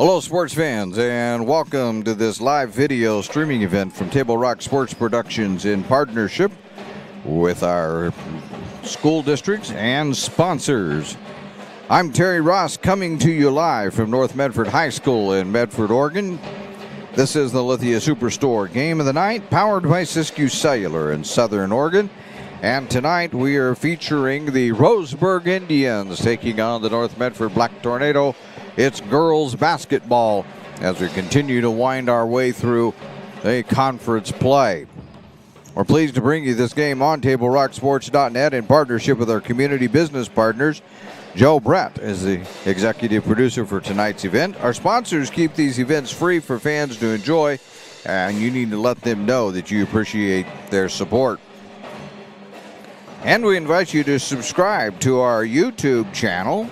Hello, sports fans, and welcome to this live video streaming event from Table Rock Sports Productions in partnership with our school districts and sponsors. I'm Terry Ross, coming to you live from North Medford High School in Medford, Oregon. This is the Lithia Superstore Game of the Night, powered by Siskiyou Cellular in Southern Oregon. And tonight we are featuring the Roseburg Indians taking on the North Medford Black Tornado. It's girls basketball as we continue to wind our way through a conference play. We're pleased to bring you this game on TableRockSports.net in partnership with our community business partners. Joe Brett is the executive producer for tonight's event. Our sponsors keep these events free for fans to enjoy, and you need to let them know that you appreciate their support. And we invite you to subscribe to our YouTube channel.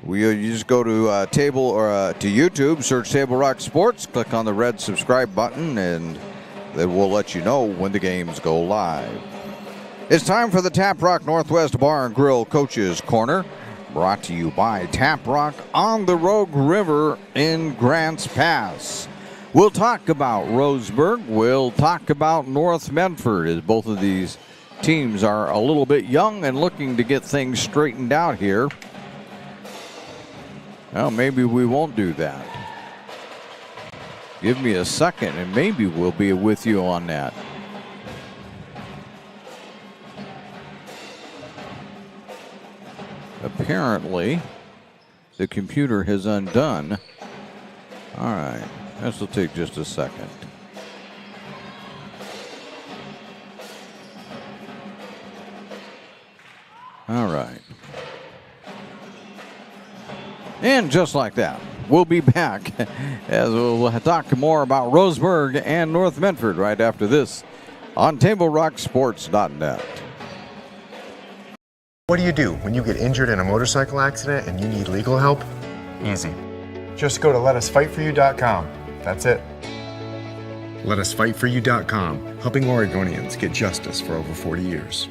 You just go to to YouTube, search Table Rock Sports, click on the red subscribe button, and then we'll let you know when the games go live. It's time for the Tap Rock Northwest Bar and Grill Coaches Corner, brought to you by Tap Rock on the Rogue River in Grants Pass. We'll talk about Roseburg. We'll talk about North Medford, as both of these teams are a little bit young and looking to get things straightened out here. Well, maybe we won't do that. Give me a second and maybe we'll be with you on that. Apparently, the computer has undone. All right, this will take just a second. All right. And just like that, we'll be back as we'll talk more about Roseburg and North Medford right after this on TableRockSports.net. What do you do when you get injured in a motorcycle accident and you need legal help? Easy. Just go to letusfightforyou.com. That's it. Letusfightforyou.com, helping Oregonians get justice for over 40 years.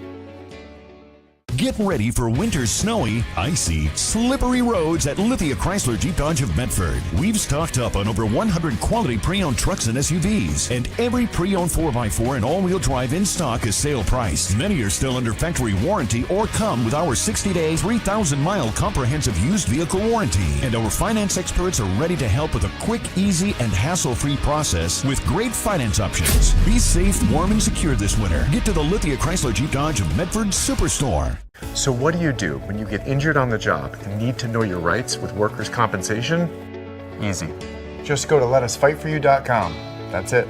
Get ready for winter's snowy, icy, slippery roads at Lithia Chrysler Jeep Dodge of Medford. We've stocked up on over 100 quality pre-owned trucks and SUVs, and every pre-owned 4x4 and all-wheel drive in stock is sale price. Many are still under factory warranty or come with our 60-day, 3,000-mile comprehensive used vehicle warranty. And our finance experts are ready to help with a quick, easy, and hassle-free process with great finance options. Be safe, warm, and secure this winter. Get to the Lithia Chrysler Jeep Dodge of Medford Superstore. So what do you do when you get injured on the job and need to know your rights with workers' compensation? Easy. Just go to letusfightforyou.com. That's it.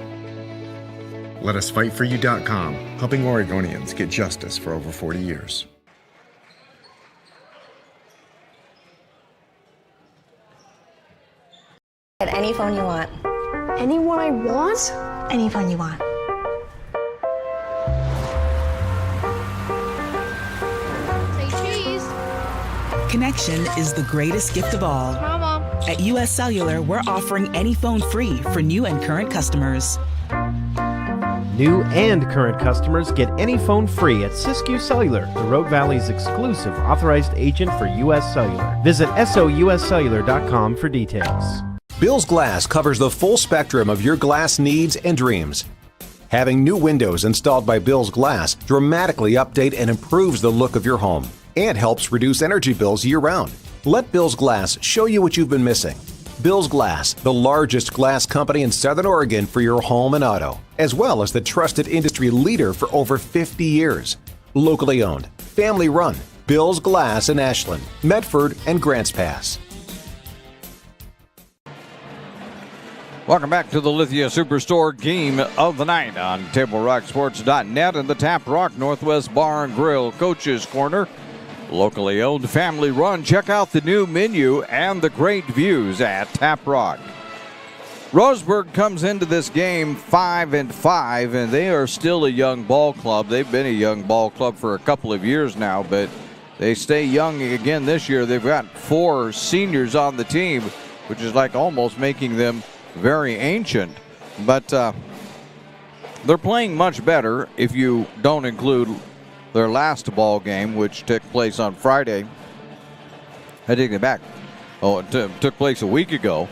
Letusfightforyou.com, helping Oregonians get justice for over 40 years. Get any phone you want. Any one I want? Any phone you want. Connection is the greatest gift of all. Mama. At US Cellular, we're offering any phone free for new and current customers. New and current customers get any phone free at Siskiyou Cellular, the Rogue Valley's exclusive authorized agent for US Cellular. Visit souscellular.com for details. Bill's Glass covers the full spectrum of your glass needs and dreams. Having new windows installed by Bill's Glass dramatically update and improves the look of your home and helps reduce energy bills year-round. Let Bill's Glass show you what you've been missing. Bill's Glass, the largest glass company in Southern Oregon for your home and auto, as well as the trusted industry leader for over 50 years. Locally owned, family run, Bill's Glass in Ashland, Medford, and Grants Pass. Welcome back to the Lithia Superstore Game of the Night on TableRockSports.net and the Tap Rock Northwest Bar and Grill Coaches Corner. Locally owned, family run. Check out the new menu and the great views at Tap Rock. Roseburg comes into this game 5-5, and they are still a young ball club. They've been a young ball club for a couple of years now, but they stay young again this year. They've got 4 seniors on the team, which is like almost making them very ancient. But they're playing much better if you don't include their last ball game, which took place on Friday. I take it back. took place a week ago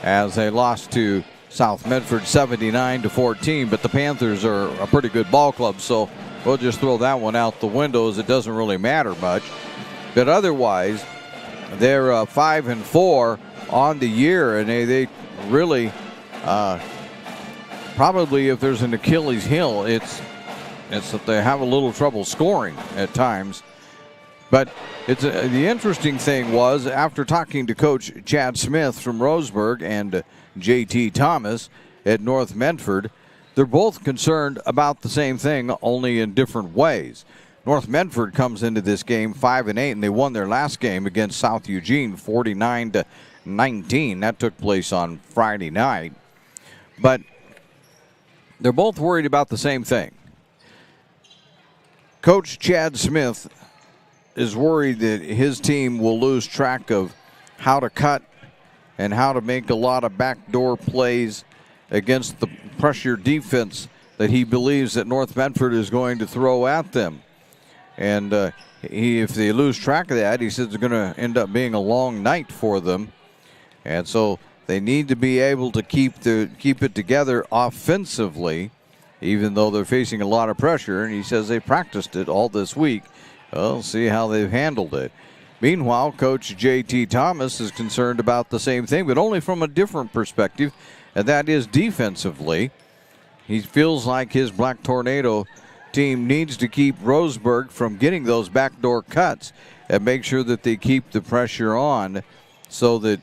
as they lost to South Medford 79-14. But the Panthers are a pretty good ball club, so we'll just throw that one out the window as it doesn't really matter much. But otherwise, they're 5-4 on the year, and they really probably, if there's an Achilles heel, it's that they have a little trouble scoring at times. But the interesting thing was, after talking to Coach Chad Smith from Roseburg and J.T. Thomas at North Medford, they're both concerned about the same thing, only in different ways. North Medford comes into this game 5-8, and they won their last game against South Eugene 49-19. That took place on Friday night. But they're both worried about the same thing. Coach Chad Smith is worried that his team will lose track of how to cut and how to make a lot of backdoor plays against the pressure defense that he believes that North Medford is going to throw at them. And if they lose track of that, he says it's going to end up being a long night for them. And so they need to be able to keep it together offensively, even though they're facing a lot of pressure. And he says they practiced it all this week. We'll see how they've handled it. Meanwhile, Coach J.T. Thomas is concerned about the same thing, but only from a different perspective, and that is defensively. He feels like his Black Tornado team needs to keep Roseburg from getting those backdoor cuts and make sure that they keep the pressure on so that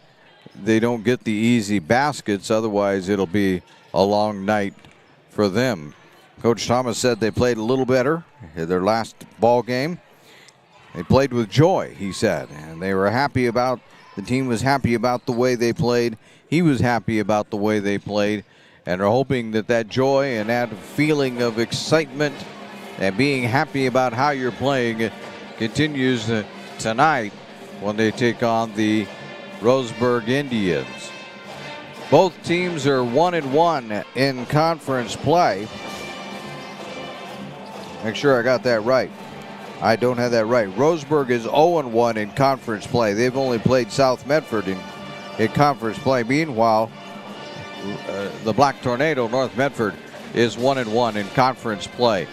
they don't get the easy baskets. Otherwise, it'll be a long night for them. Coach Thomas said they played a little better in their last ball game. They played with joy, he said, and they were happy about, the team was happy about the way they played. He was happy about the way they played, and are hoping that that joy and that feeling of excitement and being happy about how you're playing continues tonight when they take on the Roseburg Indians. Both teams are 1-1 in conference play. Make sure I got that right. I don't have that right. Roseburg is 0-1 in conference play. They've only played South Medford in conference play. Meanwhile, the Black Tornado, North Medford, is 1-1 in conference play.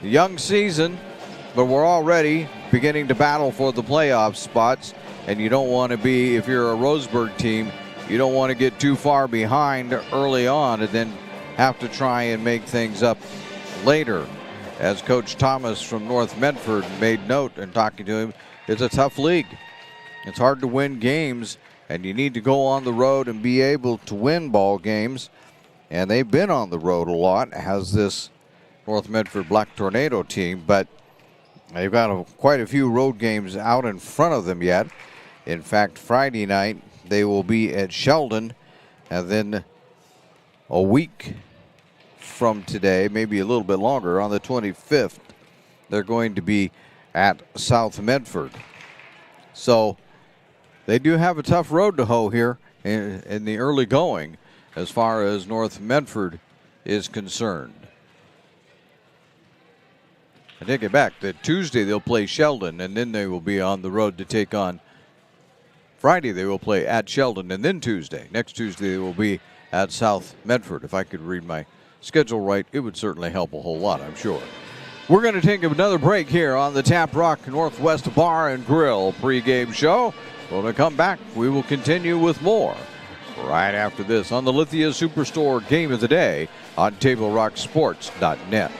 Young season, but we're already beginning to battle for the playoff spots. And you don't want to be, if you're a Roseburg team, you don't want to get too far behind early on and then have to try and make things up later. As Coach Thomas from North Medford made note in talking to him, it's a tough league. It's hard to win games, and you need to go on the road and be able to win ball games. And they've been on the road a lot, has this North Medford Black Tornado team, but they've got quite a few road games out in front of them yet. In fact, Friday night, they will be at Sheldon, and then a week from today, maybe a little bit longer, on the 25th, they're going to be at South Medford. So they do have a tough road to hoe here in the early going as far as North Medford is concerned. I take it back that Tuesday they'll play Sheldon, and then they will be on the road to take on. Friday they will play at Sheldon, and then next Tuesday they will be at South Medford. If I could read my schedule right, it would certainly help a whole lot, I'm sure. We're going to take another break here on the Tap Rock Northwest Bar and Grill pregame show. When we come back, we will continue with more right after this on the Lithia Superstore Game of the Day on TableRockSports.net.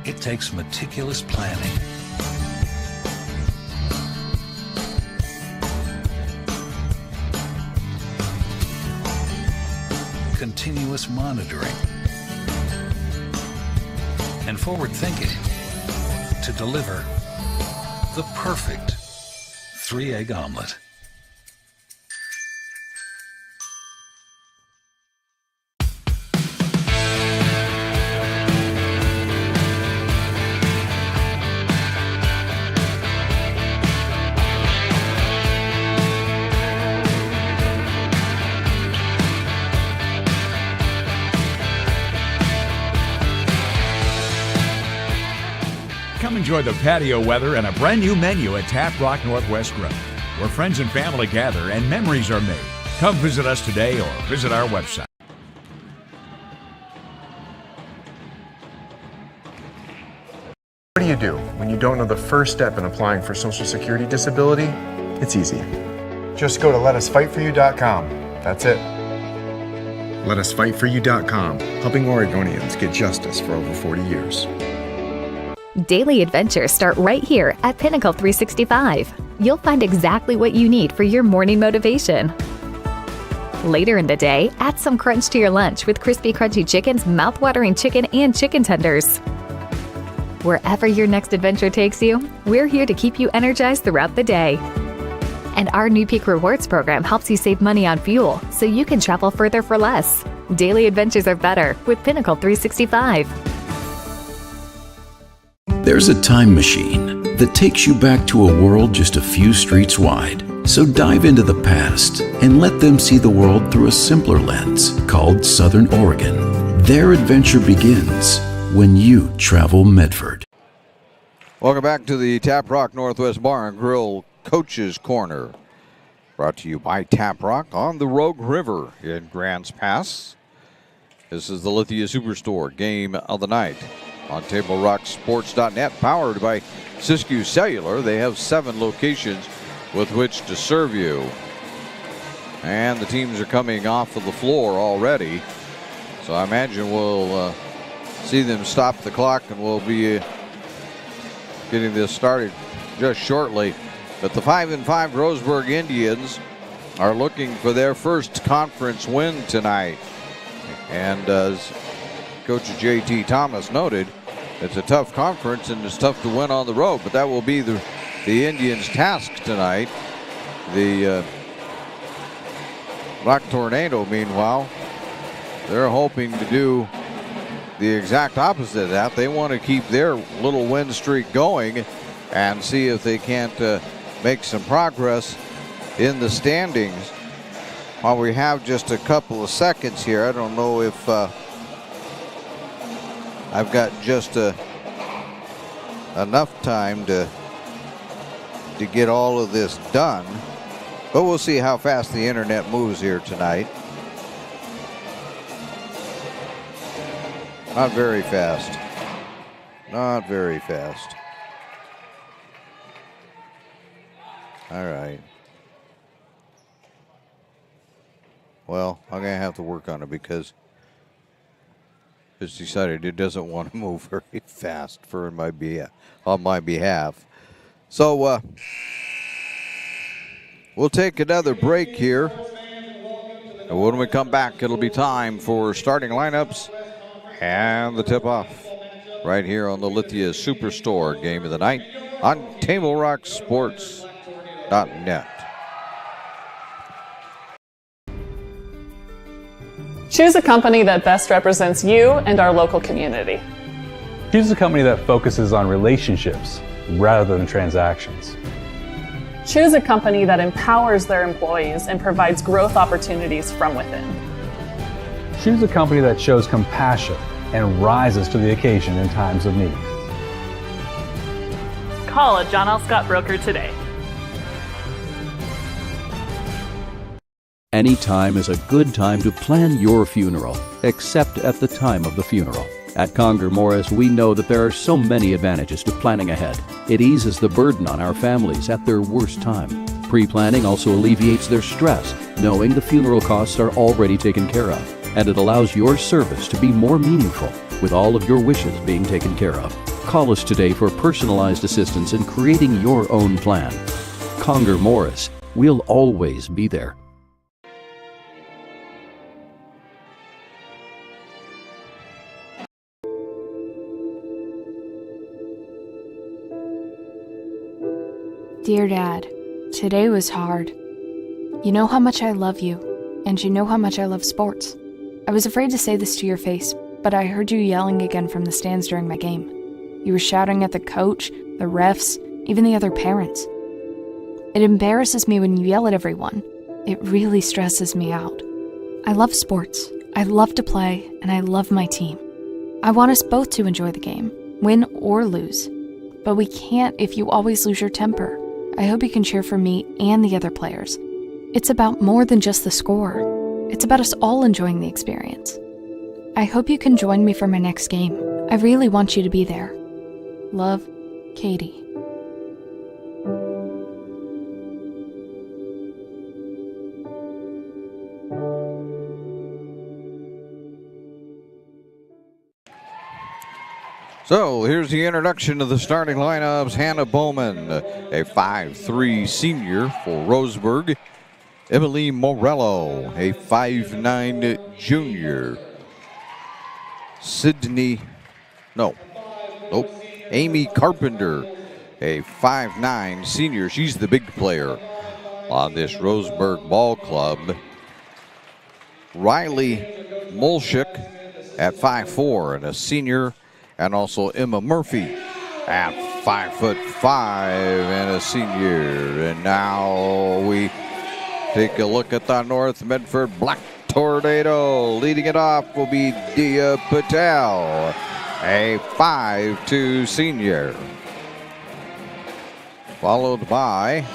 It takes meticulous planning, continuous monitoring, and forward thinking to deliver the perfect 3-egg omelet. enjoy the patio weather and a brand new menu at Tap Rock Northwest Grill, where friends and family gather and memories are made. Come visit us today or visit our website. What do you do when you don't know the first step in applying for Social Security disability? It's easy. Just go to letusfightforyou.com. That's it. Letusfightforyou.com, helping Oregonians get justice for over 40 years. Daily adventures start right here at Pinnacle 365. You'll find exactly what you need for your morning motivation. Later in the day, add some crunch to your lunch with Crispy Crunchy Chicken's mouth-watering chicken and chicken tenders. Wherever your next adventure takes you, we're here to keep you energized throughout the day. And our new Peak Rewards program helps you save money on fuel so you can travel further for less. Daily adventures are better with Pinnacle 365. There's a time machine that takes you back to a world just a few streets wide. So dive into the past and let them see the world through a simpler lens called Southern Oregon. Their adventure begins when you travel Medford. Welcome back to the Tap Rock Northwest Bar and Grill Coach's Corner. Brought to you by Tap Rock on the Rogue River in Grants Pass. This is the Lithia Superstore game of the night on TableRockSports.net, powered by Siskiyou Cellular. They have 7 locations with which to serve you. And the teams are coming off of the floor already. So I imagine we'll see them stop the clock, and we'll be getting this started just shortly. But the 5-5 Roseburg Indians are looking for their first conference win tonight. And as Coach J.T. Thomas noted, it's a tough conference and it's tough to win on the road, but that will be the Indians' task tonight. The Rock Tornado, meanwhile, they're hoping to do the exact opposite of that. They want to keep their little win streak going and see if they can't make some progress in the standings. While we have just a couple of seconds here, I don't know if I've got just enough time to get all of this done, but we'll see how fast the internet moves here tonight. Not very fast. Not very fast. All right. Well, I'm going to have to work on it because it's decided it doesn't want to move very fast on my behalf. So we'll take another break here. And when we come back, it'll be time for starting lineups and the tip-off right here on the Lithia Superstore game of the night on TableRockSports.net. Choose a company that best represents you and our local community. Choose a company that focuses on relationships rather than transactions. Choose a company that empowers their employees and provides growth opportunities from within. Choose a company that shows compassion and rises to the occasion in times of need. Call a John L. Scott broker today. Any time is a good time to plan your funeral, except at the time of the funeral. At Conger Morris, we know that there are so many advantages to planning ahead. It eases the burden on our families at their worst time. Pre-planning also alleviates their stress, knowing the funeral costs are already taken care of. And it allows your service to be more meaningful, with all of your wishes being taken care of. Call us today for personalized assistance in creating your own plan. Conger Morris, we'll always be there. Dear Dad, today was hard. You know how much I love you, and you know how much I love sports. I was afraid to say this to your face, but I heard you yelling again from the stands during my game. You were shouting at the coach, the refs, even the other parents. It embarrasses me when you yell at everyone. It really stresses me out. I love sports, I love to play, and I love my team. I want us both to enjoy the game, win or lose. but we can't if you always lose your temper. I hope you can cheer for me and the other players. It's about more than just the score. It's about us all enjoying the experience. I hope you can join me for my next game. I really want you to be there. Love, Katie. So here's the introduction of the starting lineups. Hannah Bowman, a 5'3" senior for Roseburg. Emily Morello, a 5'9" junior. Amy Carpenter, a 5'9" senior. She's the big player on this Roseburg ball club. Riley Molshik at 5'4" and a senior. And also Emma Murphy at 5'5" and a senior. And now we take a look at the North Medford Black Tornado. Leading it off will be Dia Patel, a 5'2" senior. Followed by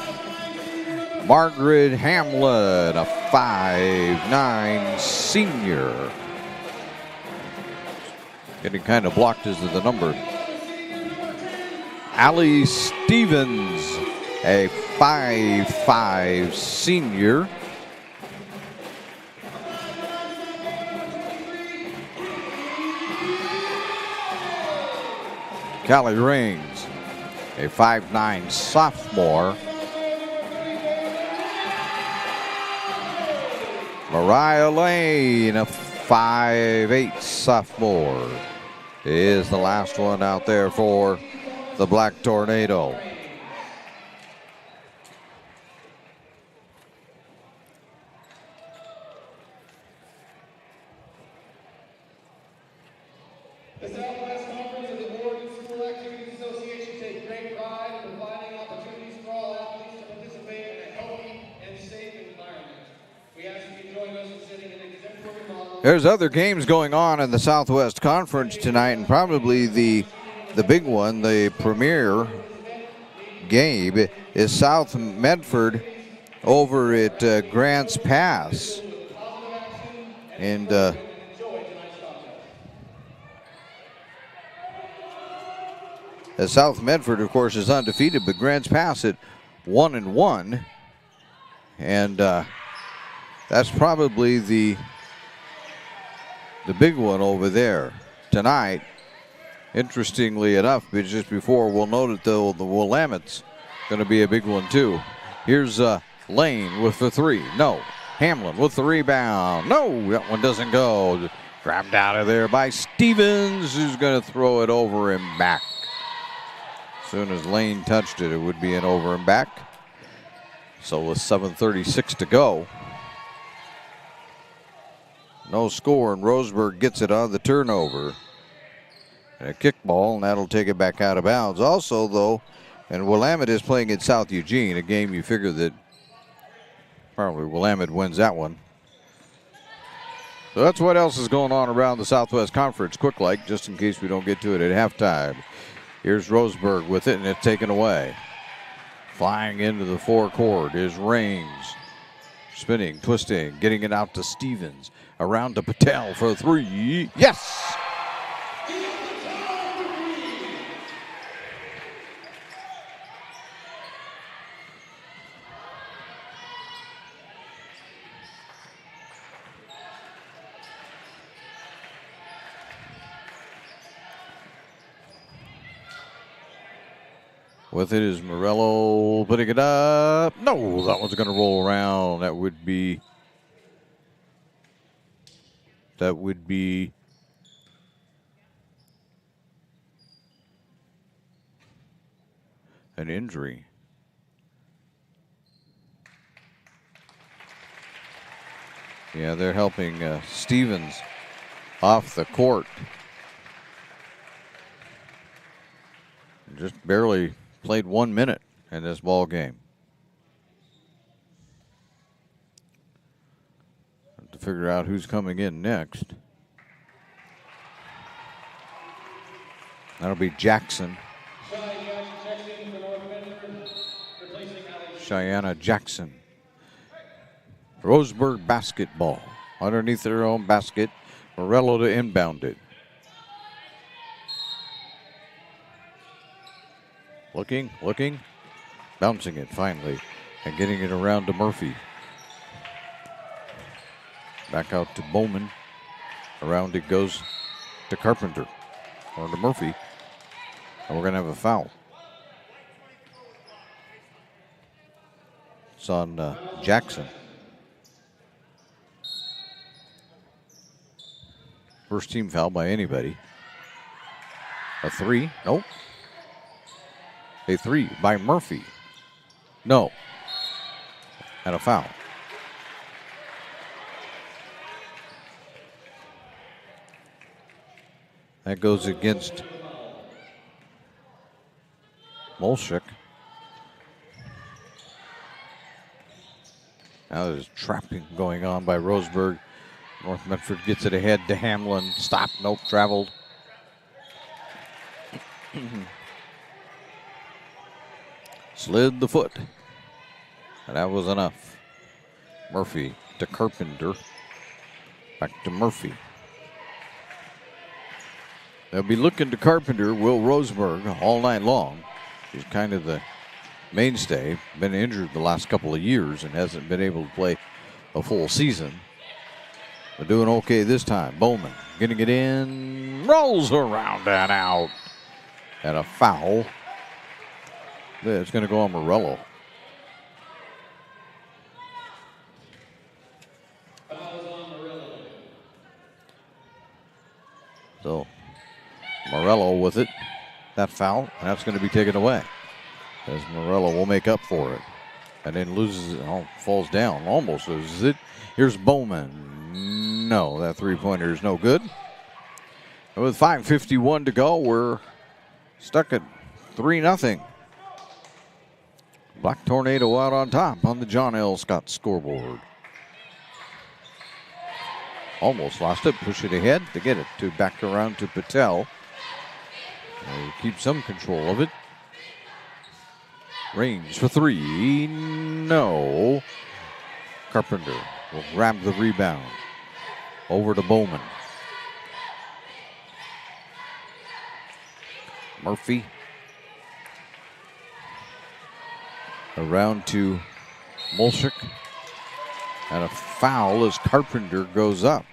Margaret Hamlin, a 5'9" senior. Getting kind of blocked is the number. Allie Stevens, a 5'5" senior. Callie Raines, a 5'9" sophomore. Mariah Lane, a 5'8" sophomore, is the last one out there for the Black Tornado. The Southwest Conference of the Oregon School Activities Association take great pride in providing opportunities for all athletes to participate in a healthy and safe environment. We ask you to join us in setting an exemplary model. There's other games going on in the Southwest Conference tonight, and probably the big one, the premier game, is South Medford over at Grants Pass. And South Medford, of course, is undefeated, but Grants Pass at 1-1. And that's probably the big one over there tonight. Interestingly enough, but just before, we'll note it though, the Willamette's going to be a big one too. Here's Lane with the three. No. Hamlin with the rebound. No, that one doesn't go. Grabbed out of there by Stevens, who's going to throw it over and back. As soon as Lane touched it, it would be an over and back. So with 7:36 to go. No score, and Roseburg gets it on the turnover. And a kickball, and that'll take it back out of bounds. Also, though, and Willamette is playing at South Eugene, a game you figure that probably Willamette wins that one. So that's what else is going on around the Southwest Conference. Quick like, just in case we don't get to it at halftime. Here's Roseburg with it, and it's taken away. Flying into the forecourt is Raines. Spinning, twisting, getting it out to Stevens. Around to Patel for three. Yes! With it is Morello putting it up. No, that one's going to roll around. That would be an injury. Yeah, they're helping Stevens off the court. Just barely played 1 minute in this ball game. Have to figure out who's coming in next. That'll be Jackson. Cheyenne Jackson. Roseburg basketball. Underneath their own basket. Morello to inbound it. Looking. Bouncing it finally. And getting it around to Murphy. Back out to Bowman. Around it goes to Carpenter. Or to Murphy. And we're going to have a foul. It's on Jackson. First team foul by anybody. A three. Nope. A three by Murphy. No. And a foul. That goes against Molchik. Now there's trapping going on by Roseburg. North Medford gets it ahead to Hamlin. Stop. Nope. Traveled. Slid the foot. And that was enough. Murphy to Carpenter. Back to Murphy. They'll be looking to Carpenter, Will Roseburg, all night long. He's kind of the mainstay. Been injured the last couple of years and hasn't been able to play a full season. But doing okay this time. Bowman getting it in. Rolls around and out. And a foul. It's going to go on Morello. So Morello with it. That foul. And that's going to be taken away. As Morello will make up for it. And then loses it. Oh, falls down. Almost loses it. Here's Bowman. No, that three-pointer is no good. And with 5:51 to go, we're stuck at 3-0. Black Tornado out on top on the John L. Scott scoreboard. Almost lost it. Push it ahead to get it to back around to Patel. Keep some control of it. Range for three. No. Carpenter will grab the rebound. Over to Bowman. Murphy. Around to Molchik. And a foul as Carpenter goes up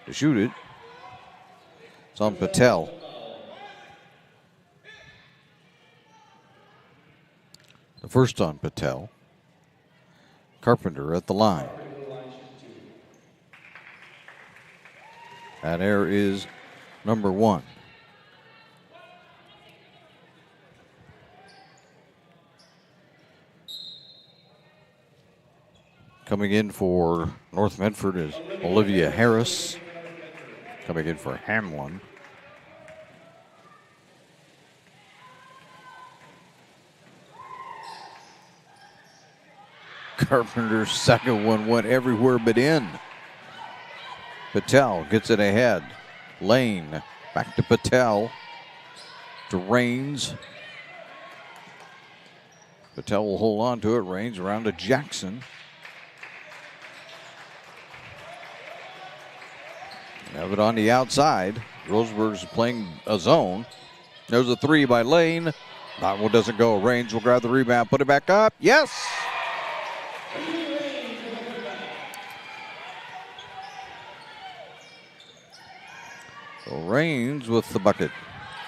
to shoot it. It's on Patel. The first on Patel. Carpenter at the line. That error is number one. Coming in for North Medford is Olivia Harris. Coming in for Hamlin. Carpenter's second one went everywhere but in. Patel gets it ahead. Lane back to Patel. To Raines. Patel will hold on to it. Raines around to Jackson. Have it on the outside. Roseburg's playing a zone. There's a three by Lane. That one doesn't go. Raines will grab the rebound, put it back up. Yes! So Raines with the bucket.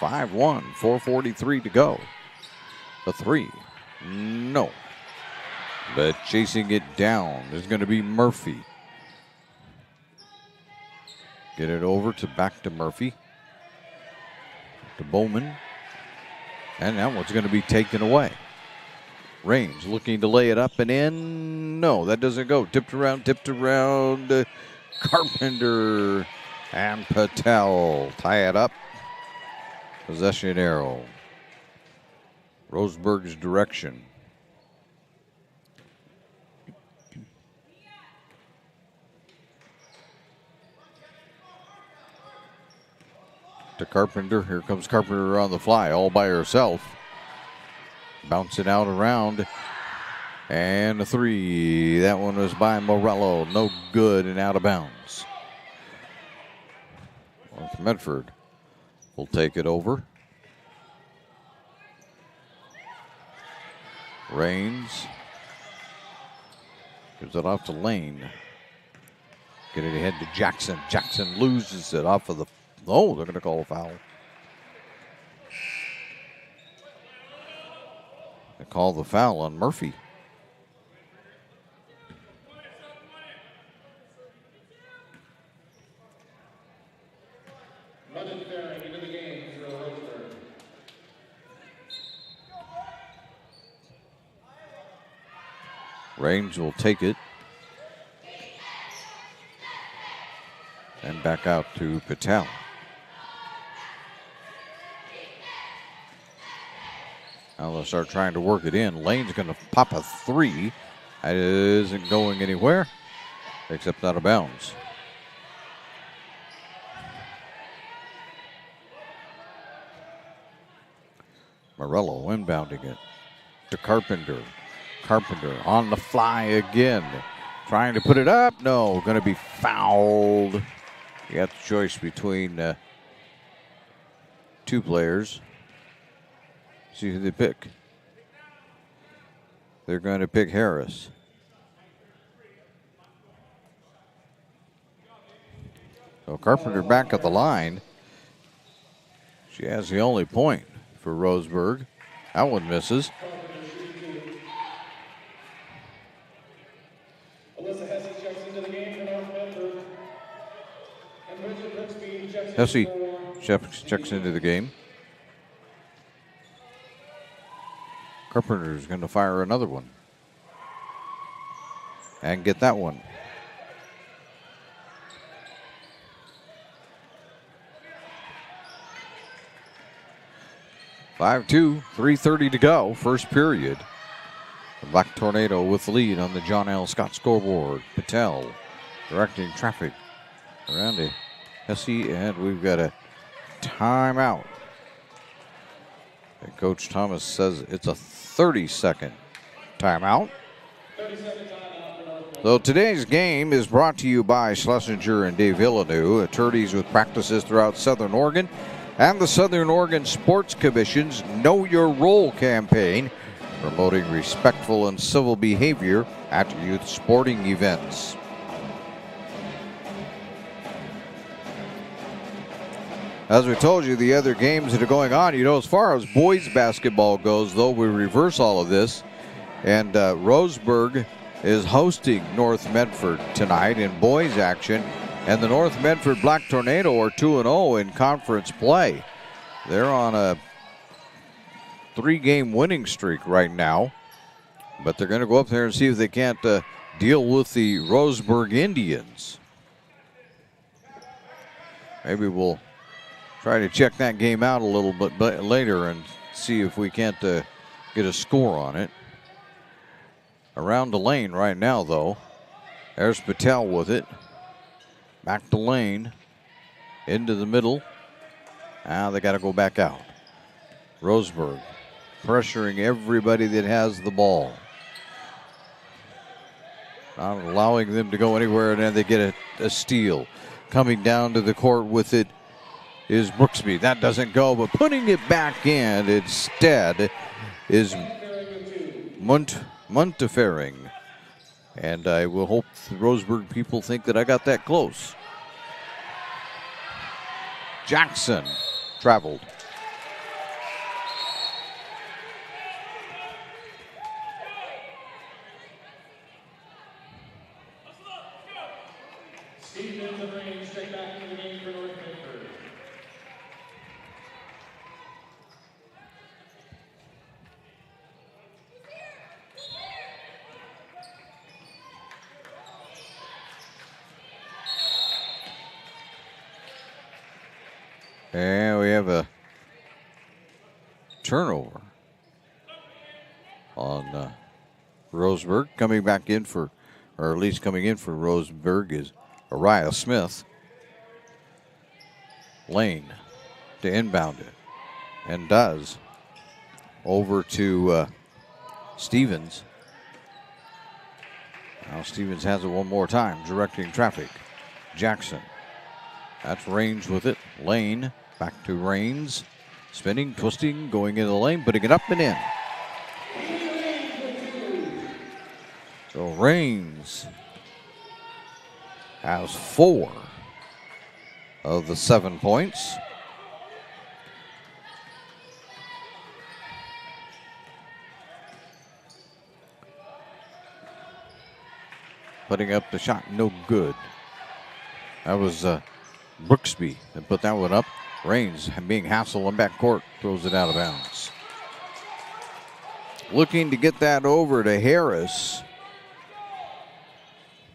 5-1, 4:43 to go. The three. No. But chasing it down is going to be Murphy. Get it over to back to Murphy. To Bowman. And that one's going to be taken away. Raines looking to lay it up and in. No, that doesn't go. Tipped around. Carpenter and Patel tie it up. Possession arrow. Roseburg's direction. To Carpenter. Here comes Carpenter on the fly, all by herself. Bounce it out around And a 3. That one was by Morello. No good and out of bounds. North Medford will take it over. Rains gives it off to Lane. Get it ahead to Jackson. Jackson loses it off of the... Oh, they're going to call a foul. They call the foul on Murphy. Rains will take it. And back out to Patel. Now they'll start trying to work it in. Lane's going to pop a 3. That isn't going anywhere except out of bounds. Morello inbounding it to Carpenter. Carpenter on the fly again. Trying to put it up. No, going to be fouled. You got the choice between two players. See who they pick. They're going to pick Harris. So Carpenter back at the line. She has the only point for Roseburg. That one misses. Hesse checks into the game. Carpenter's going to fire another one. And get that one. (5-2), 3:30 to go, first period. The Black Tornado with the lead on the John L. Scott scoreboard. Patel directing traffic around to Hesse, and we've got a timeout. And Coach Thomas says it's a 30-second timeout. So today's game is brought to you by Schlesinger and Dave Villeneuve, attorneys with practices throughout Southern Oregon, and the Southern Oregon Sports Commission's Know Your Role campaign, promoting respectful and civil behavior at youth sporting events. As we told you, the other games that are going on, you know, as far as boys basketball goes, though, we reverse all of this. And Roseburg is hosting North Medford tonight in boys action. And the North Medford Black Tornado are 2-0 in conference play. They're on a 3-game winning streak right now. But they're going to go up there and see if they can't deal with the Roseburg Indians. Maybe we'll try to check that game out a little bit later and see if we can't get a score on it. Around the lane right now, though. There's Patel with it. Back to lane. Into the middle. Now they got to go back out. Roseburg pressuring everybody that has the ball. Not allowing them to go anywhere, and then they get a steal. Coming down to the court with it is Brooksby. That doesn't go, but putting it back in instead is Montefiore. And I will hope the Roseburg people think that I got that close. Jackson traveled. And we have a turnover on Roseburg. Coming back in for, or at least coming in for Roseburg, is Ariah Smith. Lane to inbound it, and does. Over to Stevens. Now Stevens has it one more time, directing traffic. Jackson. That's Raines with it. Lane, back to Raines. Spinning, twisting, going into the lane, putting it up and in. So Raines has 4 of the 7 points. Putting up the shot, no good. That was Brooksby that put that one up. Raines being hassled in backcourt, throws it out of bounds. Looking to get that over to Harris.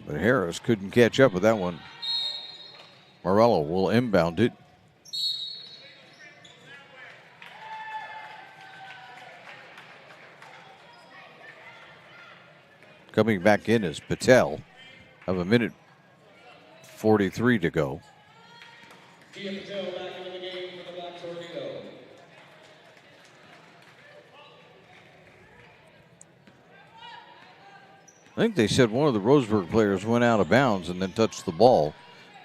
But Harris couldn't catch up with that one. Morello will inbound it. Coming back in is Patel. Have a minute 43 to go. Patel back into the game for the Black Tornado. I think they said one of the Roseburg players went out of bounds and then touched the ball.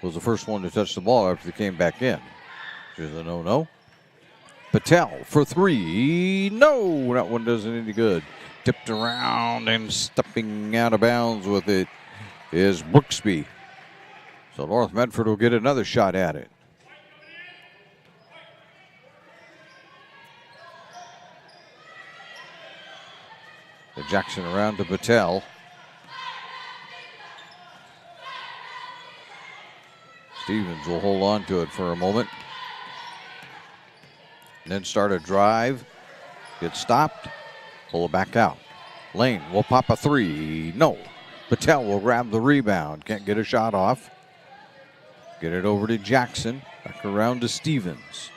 Was the first one to touch the ball after they came back in. Which is a no-no. Patel for 3. No, that one doesn't any good. Tipped around and stepping out of bounds with it is Brooksby. So North Medford will get another shot at it. The Jackson around to Patel. Stevens will hold on to it for a moment. And then start a drive. Get stopped. Pull it back out. Lane will pop a 3. No. Patel will grab the rebound. Can't get a shot off. Get it over to Jackson. Back around to Stevens.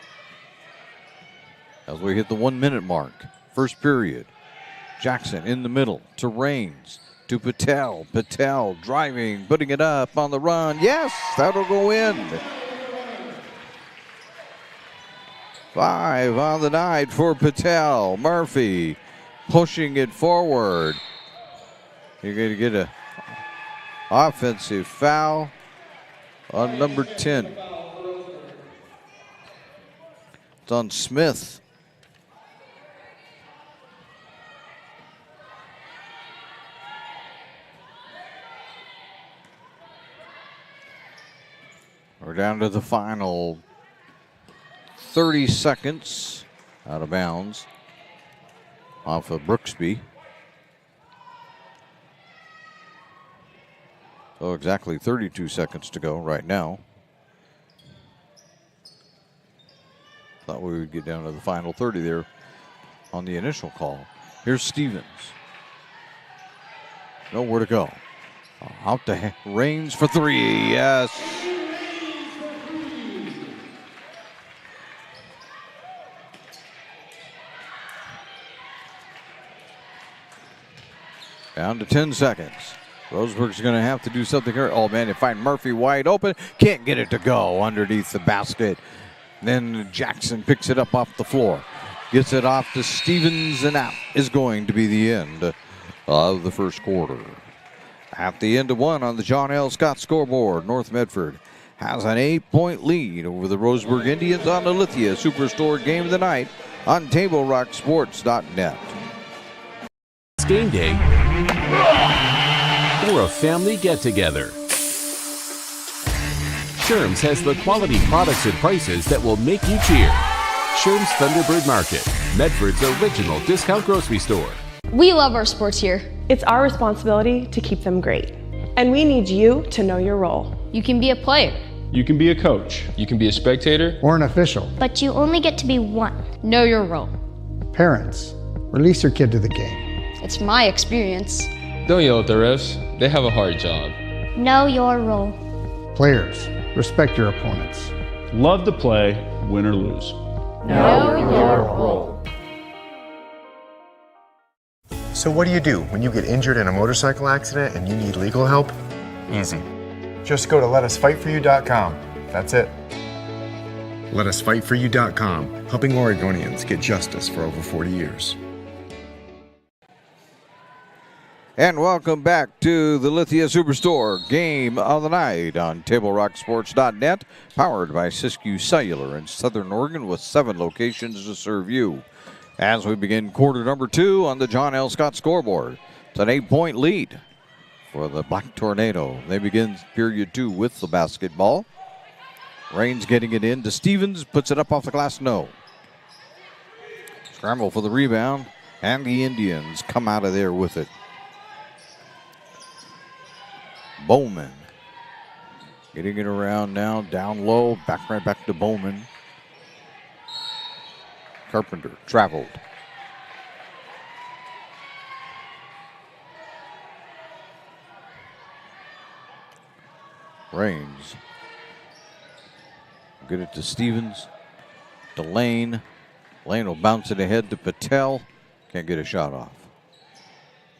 As we hit the 1 minute mark. First period. Jackson in the middle to Raines. To Patel. Patel driving, putting it up on the run. Yes, that'll go in. 5 on the night for Patel. Murphy pushing it forward. You're going to get an offensive foul on number 10. It's on Smith. We're down to the final 30 seconds out of bounds off of Brooksby. So exactly 32 seconds to go right now. Thought we would get down to the final 30 there on the initial call. Here's Stevens. Nowhere to go. Out to Raines for 3. Yes. Down to 10 seconds. Roseburg's going to have to do something here. Oh, man, they find Murphy wide open. Can't get it to go underneath the basket. Then Jackson picks it up off the floor. Gets it off to Stevens, and that is going to be the end of the first quarter. At the end of 1 on the John L. Scott scoreboard, North Medford has an 8-point lead over the Roseburg Indians on the Lithia Superstore Game of the Night on TableRockSports.net. Game day or a family get-together. Sherm's has the quality products and prices that will make you cheer. Sherm's Thunderbird Market, Medford's original discount grocery store. We love our sports here. It's our responsibility to keep them great. And we need you to know your role. You can be a player. You can be a coach. You can be a spectator. Or an official. But you only get to be one. Know your role. Parents, release your kid to the game. It's my experience. Don't yell at the refs. They have a hard job. Know your role. Players, respect your opponents. Love to play, win or lose. Know your role. So what do when you get injured in a motorcycle accident and you need legal help? Easy. Just go to letusfightforyou.com. That's it. Letusfightforyou.com, helping Oregonians get justice for over 40 years. And welcome back to the Lithia Superstore Game of the Night on TableRockSports.net, powered by Siskiyou Cellular in Southern Oregon with 7 locations to serve you. As we begin quarter number 2 on the John L. Scott scoreboard, it's an 8-point lead for the Black Tornado. They begin period 2 with the basketball. Raines getting it in to Stevens, puts it up off the glass, no. Scramble for the rebound, and the Indians come out of there with it. Bowman getting it around now, down low, right back to Bowman. Carpenter traveled. Raines. Get it to Stevens, to Lane. Lane will bounce it ahead to Patel. Can't get a shot off.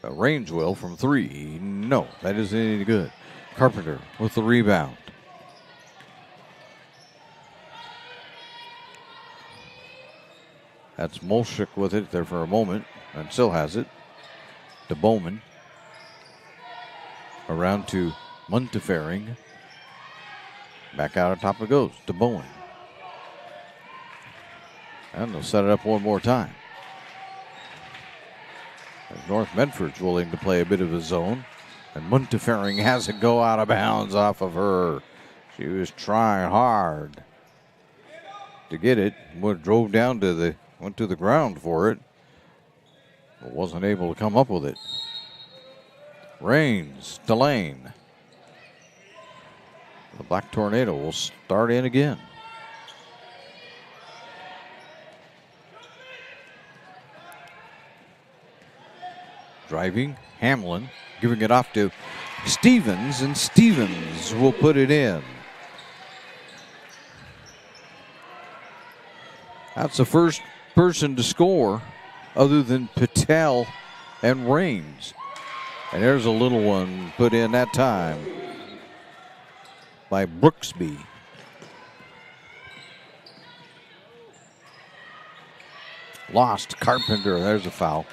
But Raines will from 3. No, that isn't any good. Carpenter with the rebound. That's Molchik with it there for a moment and still has it. To Bowman. Around to Montefiore. Back out on top it goes to Bowen. And they'll set it up one more time. As North Medford's willing to play a bit of a zone. And Montefiore has it go out of bounds off of her. She was trying hard to get it. Drove down to went to the ground for it. But wasn't able to come up with it. Raines to Lane. The Black Tornado will start in again. Driving, Hamlin giving it off to Stevens, and Stevens will put it in. That's the first person to score other than Patel and Raines. And there's a little one put in that time by Brooksby. Lost Carpenter. There's a foul.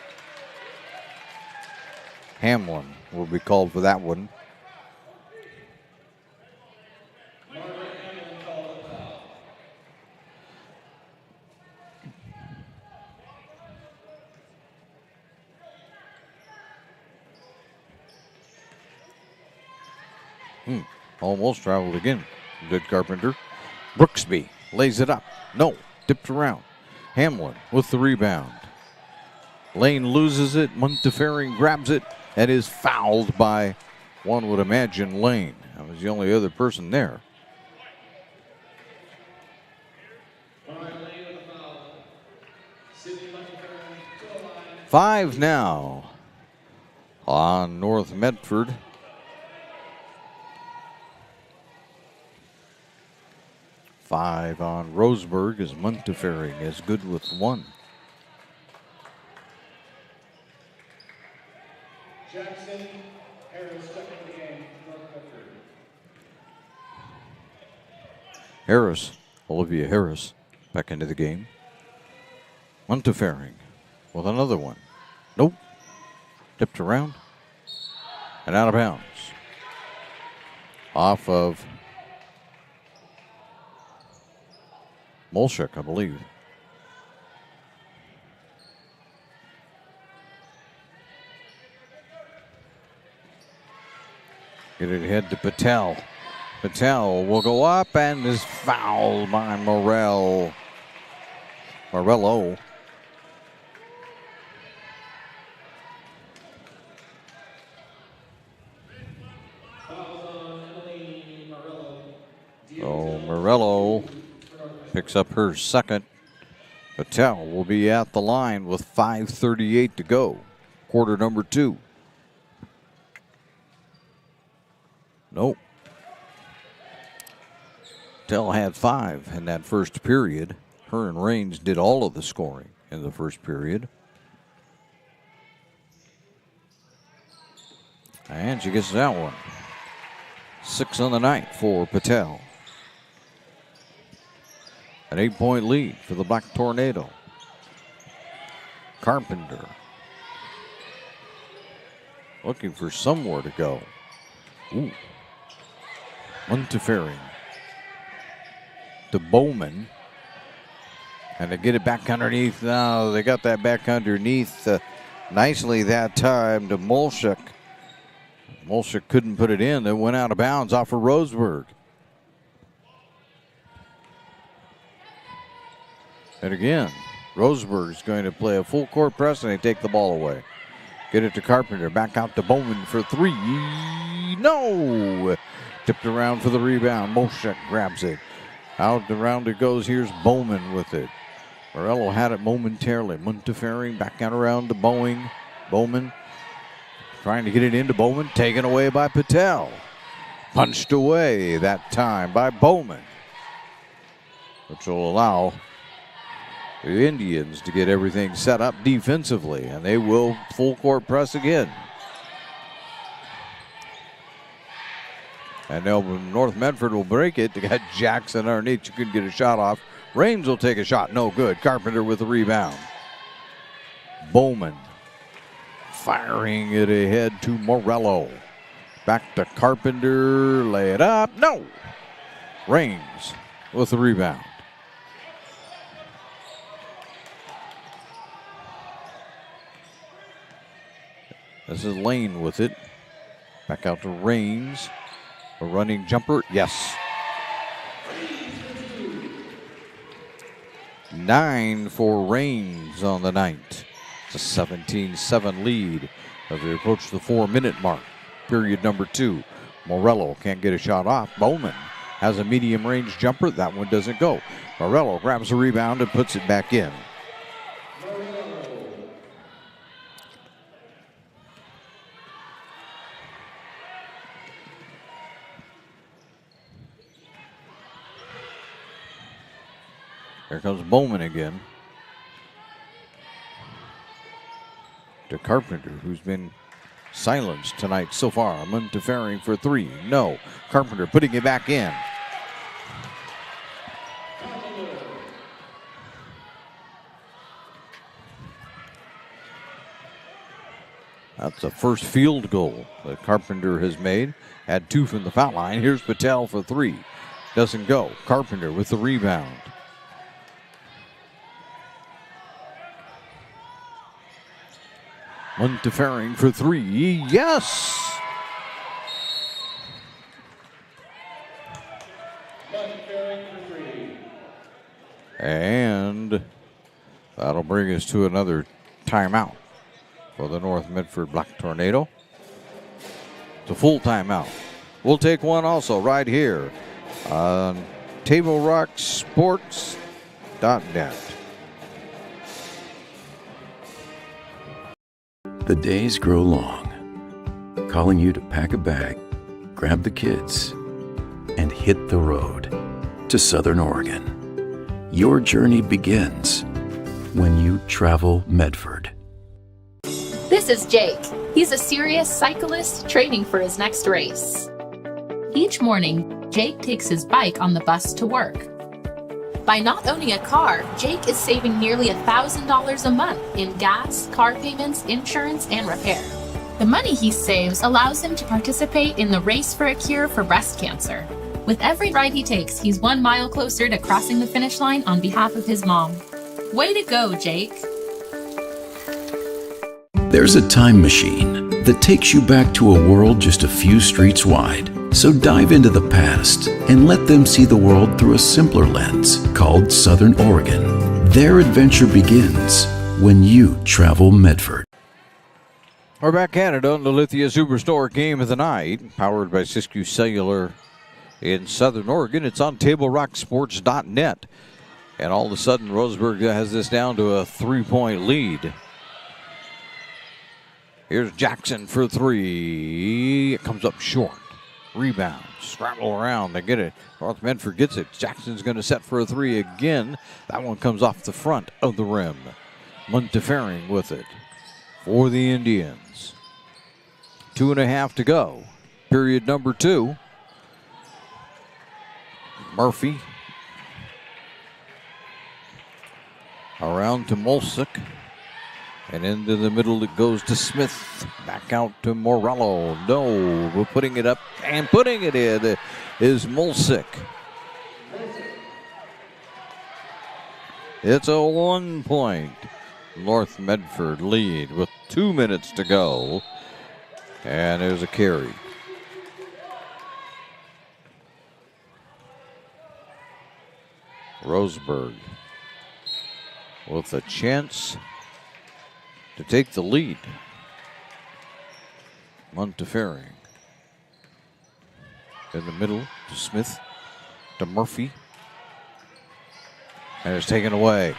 Hamlin will be called for that one. Almost traveled again. Good Carpenter. Brooksby lays it up. No, tipped around. Hamlin with the rebound. Lane loses it. Montefiore grabs it and is fouled by, one would imagine, Lane. That was the only other person there. Five now on North Medford. Five on Roseburg as Montefiore is good with 1. Jackson Harris stepping in the game. Harris, Olivia Harris, back into the game. Montefiore with another one. Nope. Tipped around and out of bounds. Off of Molchik, I believe. Get it ahead to Patel. Patel will go up and is fouled by Morello. So Morello picks up her second. Patel will be at the line with 5:38 to go. Quarter number 2. Nope. Patel had 5 in that first period. Her and Raines did all of the scoring in the first period. And she gets that one. 6 on the night for Patel. An 8-point lead for the Black Tornado. looking for somewhere to go. Ooh. Interfering to Bowman. And to get it back underneath. Now they got that back underneath nicely that time to Molchuk. Molchuk couldn't put it in. It went out of bounds off of Roseburg. And again, Roseburg's going to play a full court press and they take the ball away. Get it to Carpenter. Back out to Bowman for three. No! Tipped around for the rebound. Molchuk grabs it. Out around it goes. Here's Bowman with it. Morello had it momentarily. Montefiore back out around to Bowman trying to get it into Bowman. Taken away by Patel. Punched away that time by Bowman, which will allow the Indians to get everything set up defensively, and they will full court press again. And now North Medford will break it. They got Jackson underneath. You couldn't get a shot off. Raines will take a shot. No good. Carpenter with the rebound. Bowman firing it ahead to Morello. Back to Carpenter. Lay it up. No. Raines with the rebound. This is Lane with it. Back out to Raines. A running jumper. Yes. 9 for Raines on the night. It's a 17-7 lead as we approach the 4-minute mark. Period number 2. Morello can't get a shot off. Bowman has a medium range jumper. That one doesn't go. Morello grabs the rebound and puts it back in. Here comes Bowman again. To Carpenter, who's been silenced tonight so far. Montefiore for three. No. Carpenter putting it back in. That's the first field goal that Carpenter has made. Had 2 from the foul line. Here's Patel for 3. Doesn't go. Carpenter with the rebound. Montefiore for 3. Yes! And that'll bring us to another timeout for the North Medford Black Tornado. It's a full timeout. We'll take one also right here on TableRockSports.net. The days grow long, calling you to pack a bag, grab the kids, and hit the road to Southern Oregon. Your journey begins when you travel Medford. This is Jake. He's a serious cyclist training for his next race. Each morning, Jake takes his bike on the bus to work. By not owning a car, Jake is saving nearly $1,000 a month in gas, car payments, insurance, and repair. The money he saves allows him to participate in the Race for a Cure for breast cancer. With every ride he takes, he's 1 mile closer to crossing the finish line on behalf of his mom. Way to go, Jake. There's a time machine that takes you back to a world just a few streets wide. So dive into the past and let them see the world through a simpler lens called Southern Oregon. Their adventure begins when you travel Medford. We're back at it on the Lithia Superstore Game of the Night, powered by Siskiyou Cellular in Southern Oregon. It's on TableRockSports.net. And all of a sudden, Roseburg has this down to a 3-point lead. Here's Jackson for 3. It comes up short. Rebound, scramble around, they get it. North Medford gets it. Jackson's going to set for a 3 again. That one comes off the front of the rim. Montefiore with it for the Indians. 2.5 to go. Period number 2. Murphy around to Molchuk. And into the middle it goes to Smith. Back out to Morello. No, we're putting it up and putting it in is Mulsick. It's a 1-point North Medford lead with 2 minutes to go. And there's a carry. Roseburg with a chance to take the lead. Montefiore in the middle to Smith, to Murphy. And it's taken away.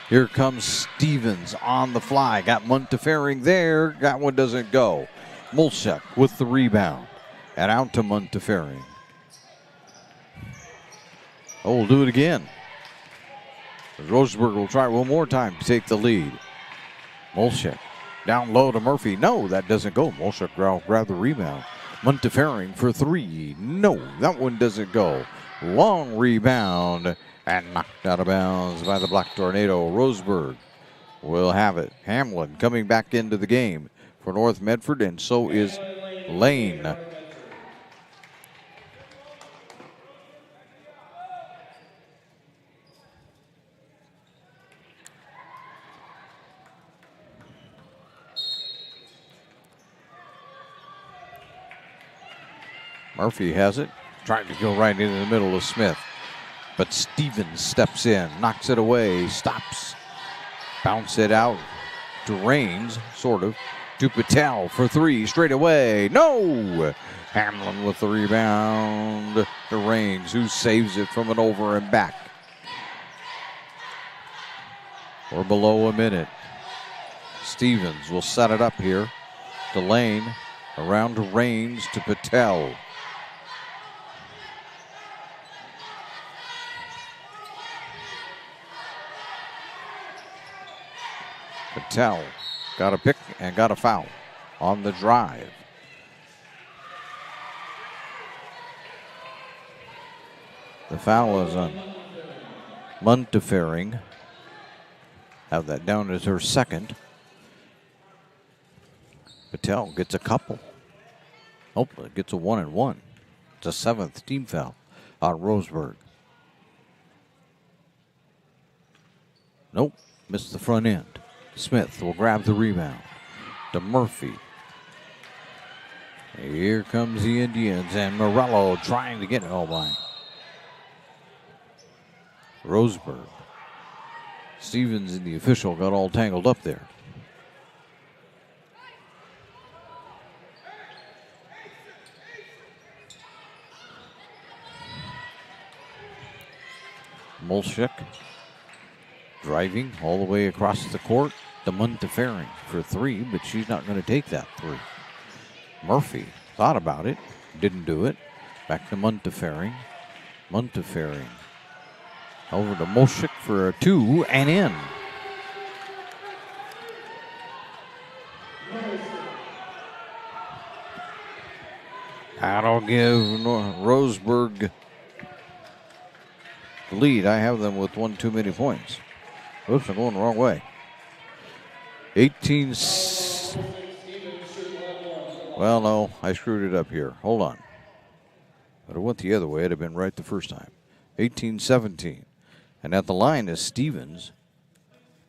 Here comes Stevens on the fly. Got Montefiore there. That one doesn't go. Mulsick with the rebound. And out to Montefiore. Oh, we'll do it again. Roseburg will try one more time to take the lead. Mulsick down low to Murphy. No, that doesn't go. Mulsick grab the rebound. Montefiore for three. No, that one doesn't go. Long rebound and knocked out of bounds by the Black Tornado. Roseburg will have it. Hamlin coming back into the game for North Medford, and so is Lane. Murphy has it, trying to go right into the middle of Smith. But Stevens steps in, knocks it away, stops. Bounce it out to Raines, sort of, to Patel for three, straight away. No! Hamlin with the rebound to Raines, who saves it from an over and back. We're below a minute. Stevens will set it up here to Lane, around to Raines to Patel. Patel got a pick and got a foul on the drive. The foul is on Montefiore. Have that down as her second. Patel gets a couple. Hopefully gets a 1-and-1. It's a seventh team foul on Roseburg. Nope, missed the front end. Smith will grab the rebound to Murphy. Here comes the Indians, and Morello trying to get it. Oh, my. Roseburg. Stevens and the official got all tangled up there. Mulsick driving all the way across the court to Montefiore for three, but she's not going to take that three. Murphy thought about it, didn't do it. Back to Montefiore. Montefiore over to Mulsick for a two and in. That'll give Roseburg the lead. I have them with one too many points. Oops, I'm going the wrong way. 18. Well, no, I screwed it up here. Hold on. But it went the other way. It'd have been right the first time. 18-17. And at the line is Stevens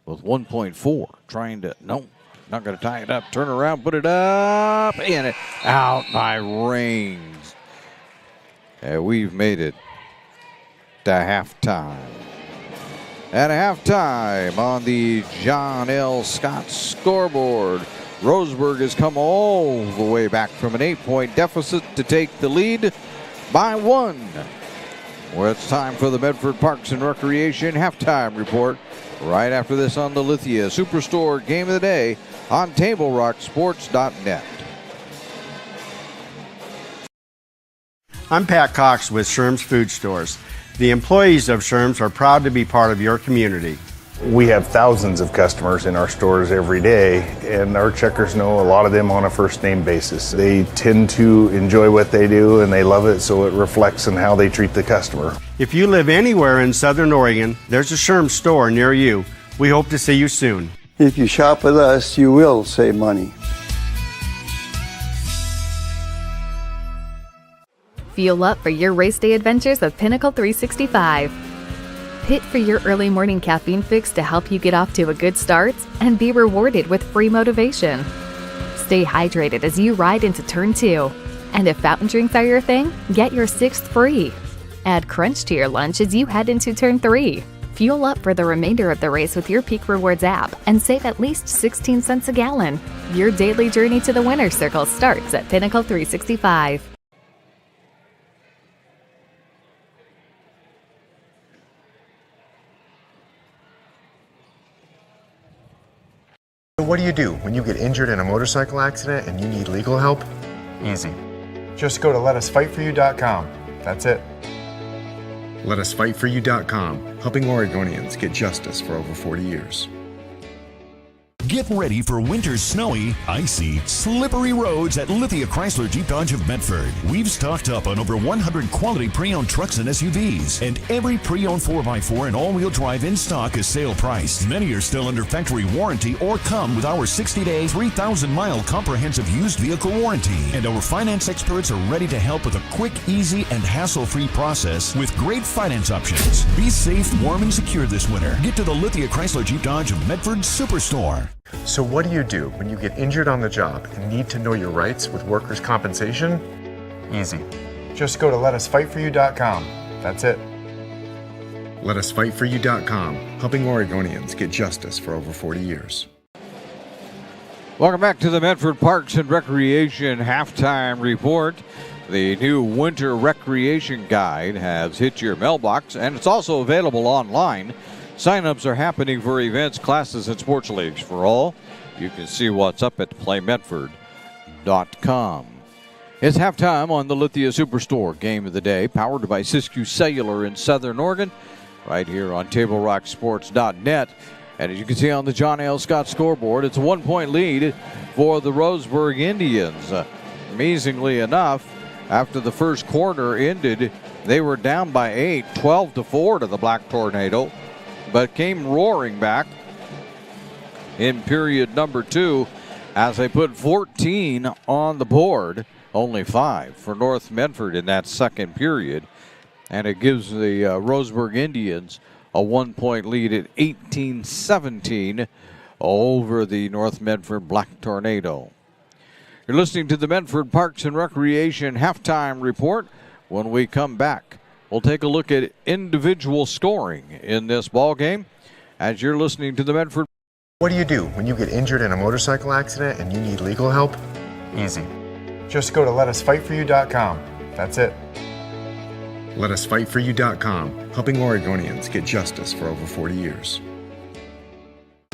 with 1.4. Trying to, no, not going to tie it up. Turn around, put it up, and it out by Raines. And we've made it to halftime. At halftime on the John L. Scott scoreboard, Roseburg has come all the way back from an 8-point deficit to take the lead by one. Well, it's time for the Medford Parks and Recreation halftime report right after this on the Lithia Superstore Game of the Day on TableRockSports.net. I'm Pat Cox with Sherm's Food Stores. The employees of Sherm's are proud to be part of your community. We have thousands of customers in our stores every day, and our checkers know a lot of them on a first name basis. They tend to enjoy what they do and they love it, so it reflects in how they treat the customer. If you live anywhere in Southern Oregon, there's a Sherm's store near you. We hope to see you soon. If you shop with us, you will save money. Fuel up for your race day adventures with Pinnacle 365. Pit for your early morning caffeine fix to help you get off to a good start and be rewarded with free motivation. Stay hydrated as you ride into Turn 2. And if fountain drinks are your thing, get your 6th free. Add Crunch to your lunch as you head into Turn 3. Fuel up for the remainder of the race with your Peak Rewards app and save at least 16 cents a gallon. Your daily journey to the winner's circle starts at Pinnacle 365. So what do you do when you get injured in a motorcycle accident and you need legal help? Easy. Just go to letusfightforyou.com. That's it. Letusfightforyou.com, helping Oregonians get justice for over 40 years. Get ready for winter's snowy, icy, slippery roads at Lithia Chrysler Jeep Dodge of Medford. We've stocked up on over 100 quality pre-owned trucks and SUVs, and every pre-owned 4x4 and all-wheel drive in stock is sale priced. Many are still under factory warranty or come with our 60-day, 3,000-mile comprehensive used vehicle warranty. And our finance experts are ready to help with a quick, easy, and hassle-free process with great finance options. Be safe, warm, and secure this winter. Get to the Lithia Chrysler Jeep Dodge of Medford Superstore. So what do you do when you get injured on the job and need to know your rights with workers' compensation? Easy. Just go to letusfightforyou.com. That's it. Letusfightforyou.com, helping Oregonians get justice for over 40 years. Welcome back to the Medford Parks and Recreation Halftime Report. The new Winter Recreation Guide has hit your mailbox, and it's also available online. Sign-ups are happening for events, classes, and sports leagues for all. You can see what's up at playmedford.com. It's halftime on the Lithia Superstore Game of the Day, powered by Siskiyou Cellular in Southern Oregon, right here on TableRockSports.net. And as you can see on the John L. Scott scoreboard, it's a 1-point lead for the Roseburg Indians. Amazingly enough, after the first quarter ended, they were down by 8, 12-4 to the Black Tornado, but came roaring back in period number 2 as they put 14 on the board, only 5 for North Medford in that second period. And it gives the Roseburg Indians a 1-point lead at 18-17 over the North Medford Black Tornado. You're listening to the Medford Parks and Recreation Halftime Report. When we come back, we'll take a look at individual scoring in this ball game as you're listening to the Medford. What do you do when you get injured in a motorcycle accident and you need legal help? Easy. Just go to letusfightforyou.com. That's it. Letusfightforyou.com, helping Oregonians get justice for over 40 years.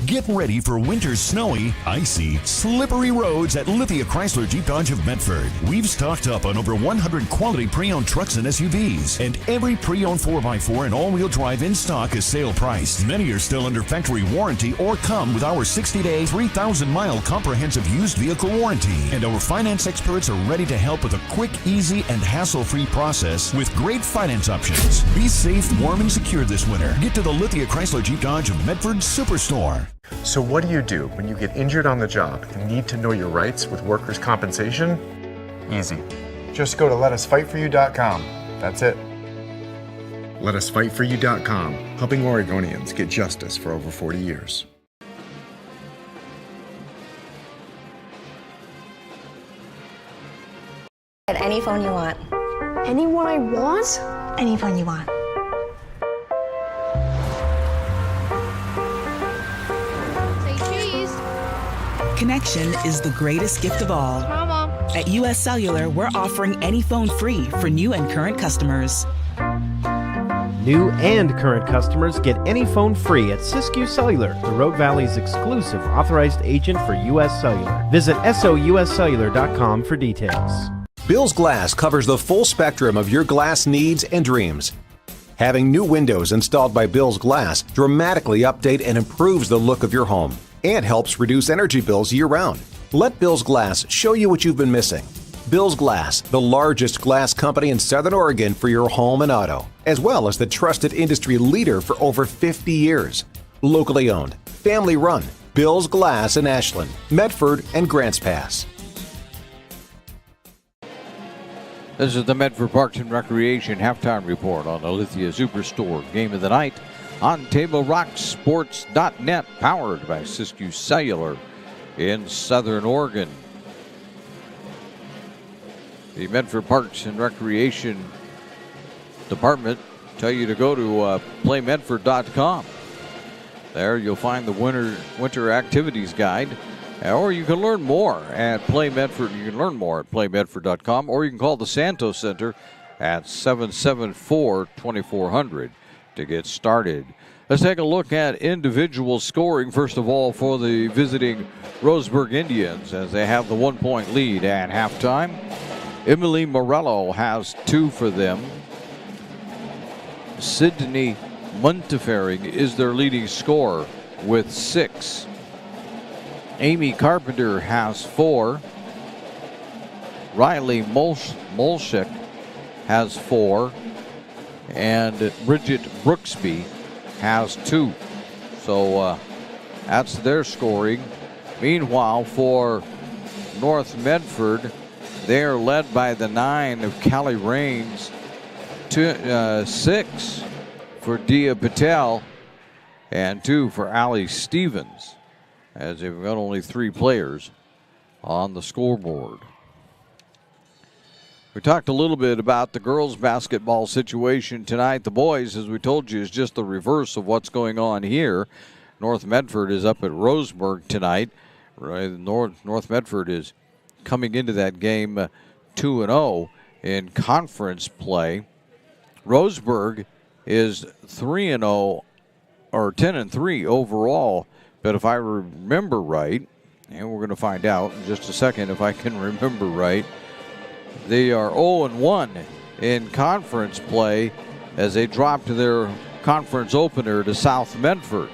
Get ready for winter's snowy, icy, slippery roads at Lithia Chrysler Jeep Dodge of Medford. We've stocked up on over 100 quality pre-owned trucks and SUVs, and every pre-owned 4x4 and all-wheel drive in stock is sale priced. Many are still under factory warranty or come with our 60-day, 3,000-mile comprehensive used vehicle warranty. And our finance experts are ready to help with a quick, easy, and hassle-free process with great finance options. Be safe, warm, and secure this winter. Get to the Lithia Chrysler Jeep Dodge of Medford Superstore. So what do you do when you get injured on the job and need to know your rights with workers' compensation? Easy. Just go to letusfightforyou.com. That's it. Letusfightforyou.com, helping Oregonians get justice for over 40 years. Get any phone you want. Any one I want? Any phone you want. Connection is the greatest gift of all. Mama. At US Cellular, we're offering any phone free for new and current customers. New and current customers get any phone free at Siskiyou Cellular, the Rogue Valley's exclusive authorized agent for US Cellular. Visit souscellular.com for details. Bill's Glass covers the full spectrum of your glass needs and dreams. Having new windows installed by Bill's Glass dramatically update and improves the look of your home and helps reduce energy bills year-round. Let Bill's Glass show you what you've been missing. Bill's Glass, the largest glass company in Southern Oregon for your home and auto, as well as the trusted industry leader for over 50 years. Locally owned, family run, Bill's Glass in Ashland, Medford, and Grants Pass. This is the Medford Parks and Recreation halftime report on the Lithia Superstore Game of the Night on TableRockSports.net, powered by Siskiyou Cellular in Southern Oregon. The Medford Parks and Recreation Department tell you to go to playmedford.com. There you'll find the winter activities guide, or you can learn more at Play Medford. You can learn more at playmedford.com, or you can call the Santos Center at 774-2400 to get started. Let's take a look at individual scoring. First of all, for the visiting Roseburg Indians, as they have the 1-point lead at halftime. Emily Morello has 2 for them. Sydney Montefiore is their leading scorer with 6. Amy Carpenter has 4. Riley Molchik has 4. And Bridget Brooksby has 2. So that's their scoring. Meanwhile, for North Medford, they're led by the 9 of Callie Rains, 6 for Dia Patel, and 2 for Allie Stevens, as they've got only 3 players on the scoreboard. We talked a little bit about the girls' basketball situation tonight. The boys, as we told you, is just the reverse of what's going on here. North Medford is up at Roseburg tonight. Right? North Medford is coming into that game 2-0 in conference play. Roseburg is 3-0 or 10-3 overall, but if I remember right, and we're going to find out in just a second if I can remember right, they are 0-1 in conference play as they dropped their conference opener to South Medford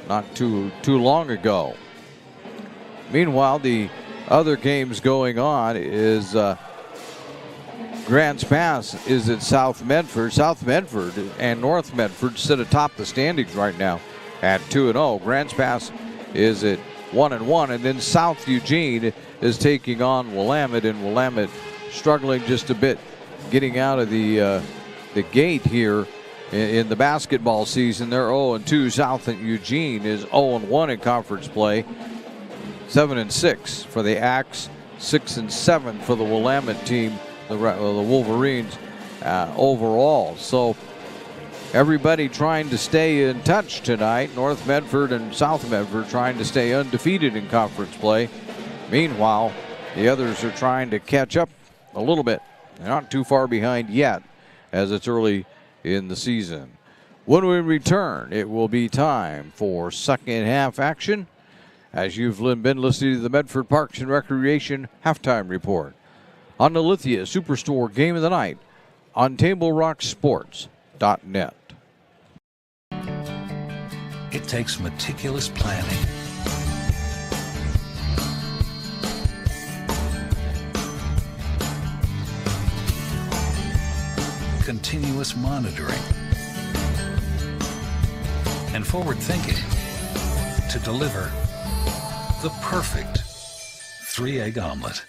not too long ago. Meanwhile, the other games going on is Grants Pass is at South Medford. South Medford and North Medford sit atop the standings right now at 2-0. Grants Pass is at 1-1, and then South Eugene is taking on Willamette, and Willamette struggling just a bit getting out of the gate here in the basketball season. They're 0-2. South Eugene is 0-1 in conference play. 7-6 for the Axe, 6-7 for the Willamette team, the Wolverines overall. So everybody trying to stay in touch tonight. North Medford and South Medford trying to stay undefeated in conference play. Meanwhile, the others are trying to catch up a little bit. They're not too far behind yet, as it's early in the season. When we return, it will be time for second half action, as you've been listening to the Medford Parks and Recreation halftime report on the Lithia Superstore Game of the Night on TableRockSports.net. It takes meticulous planning, continuous monitoring, and forward thinking to deliver the perfect 3-egg omelet.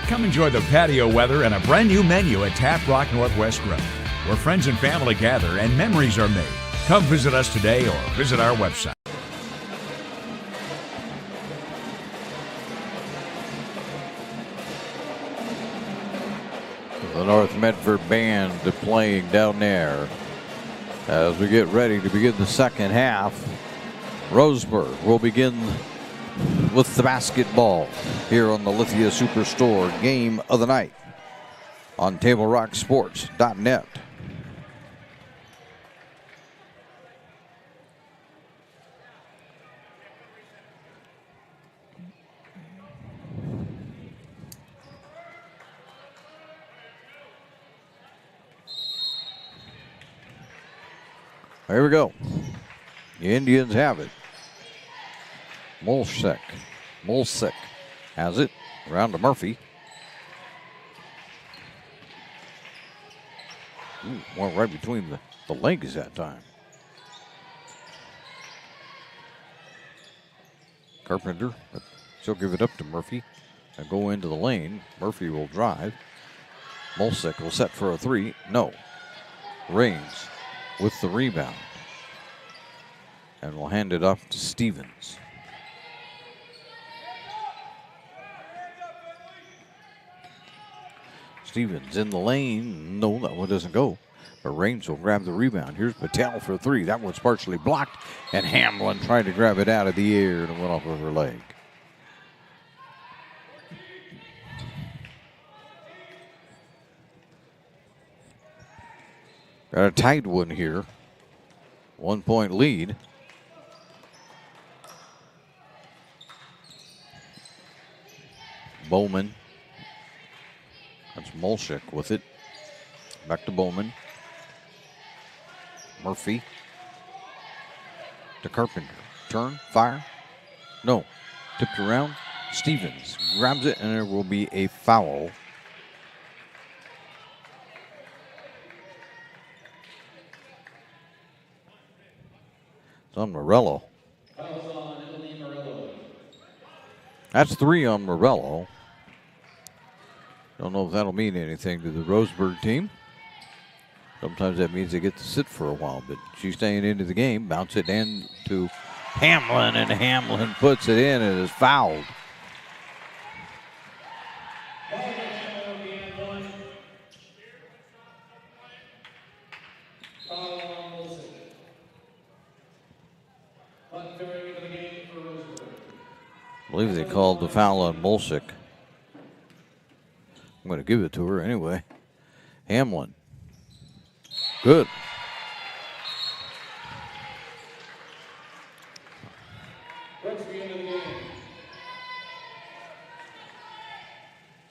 Come enjoy the patio weather and a brand new menu at Tap Rock Northwest Road, where friends and family gather and memories are made. Come visit us today or visit our website. The North Medford band playing down there as we get ready to begin the second half. Roseburg will begin with the basketball here on the Lithia Superstore Game of the Night on TableRockSports.net. There we go. The Indians have it. Molsek has it. Around to Murphy. Ooh, went right between the legs that time. Carpenter, but she'll give it up to Murphy and go into the lane. Murphy will drive. Molsek will set for a three. No. Raines with the rebound. And will hand it off to Stevens. Stevens in the lane. No, that one doesn't go. But Raines will grab the rebound. Here's Patel for three. That one's partially blocked. And Hamlin tried to grab it out of the air and it went off of her leg. Got a tight one here. 1 point lead. Bowman. That's Molsek with it. Back to Bowman. Murphy. To Carpenter. Turn, fire. No. Tipped around. Stevens grabs it, and there will be a foul. It's on Morello. That's 3 on Morello. Don't know if that'll mean anything to the Roseburg team. Sometimes that means they get to sit for a while, but she's staying into the game. Bounce it in to Hamlin, and Hamlin puts it in and is fouled. I believe they called the foul on Molsek. I'm going to give it to her anyway. Hamlin. Good.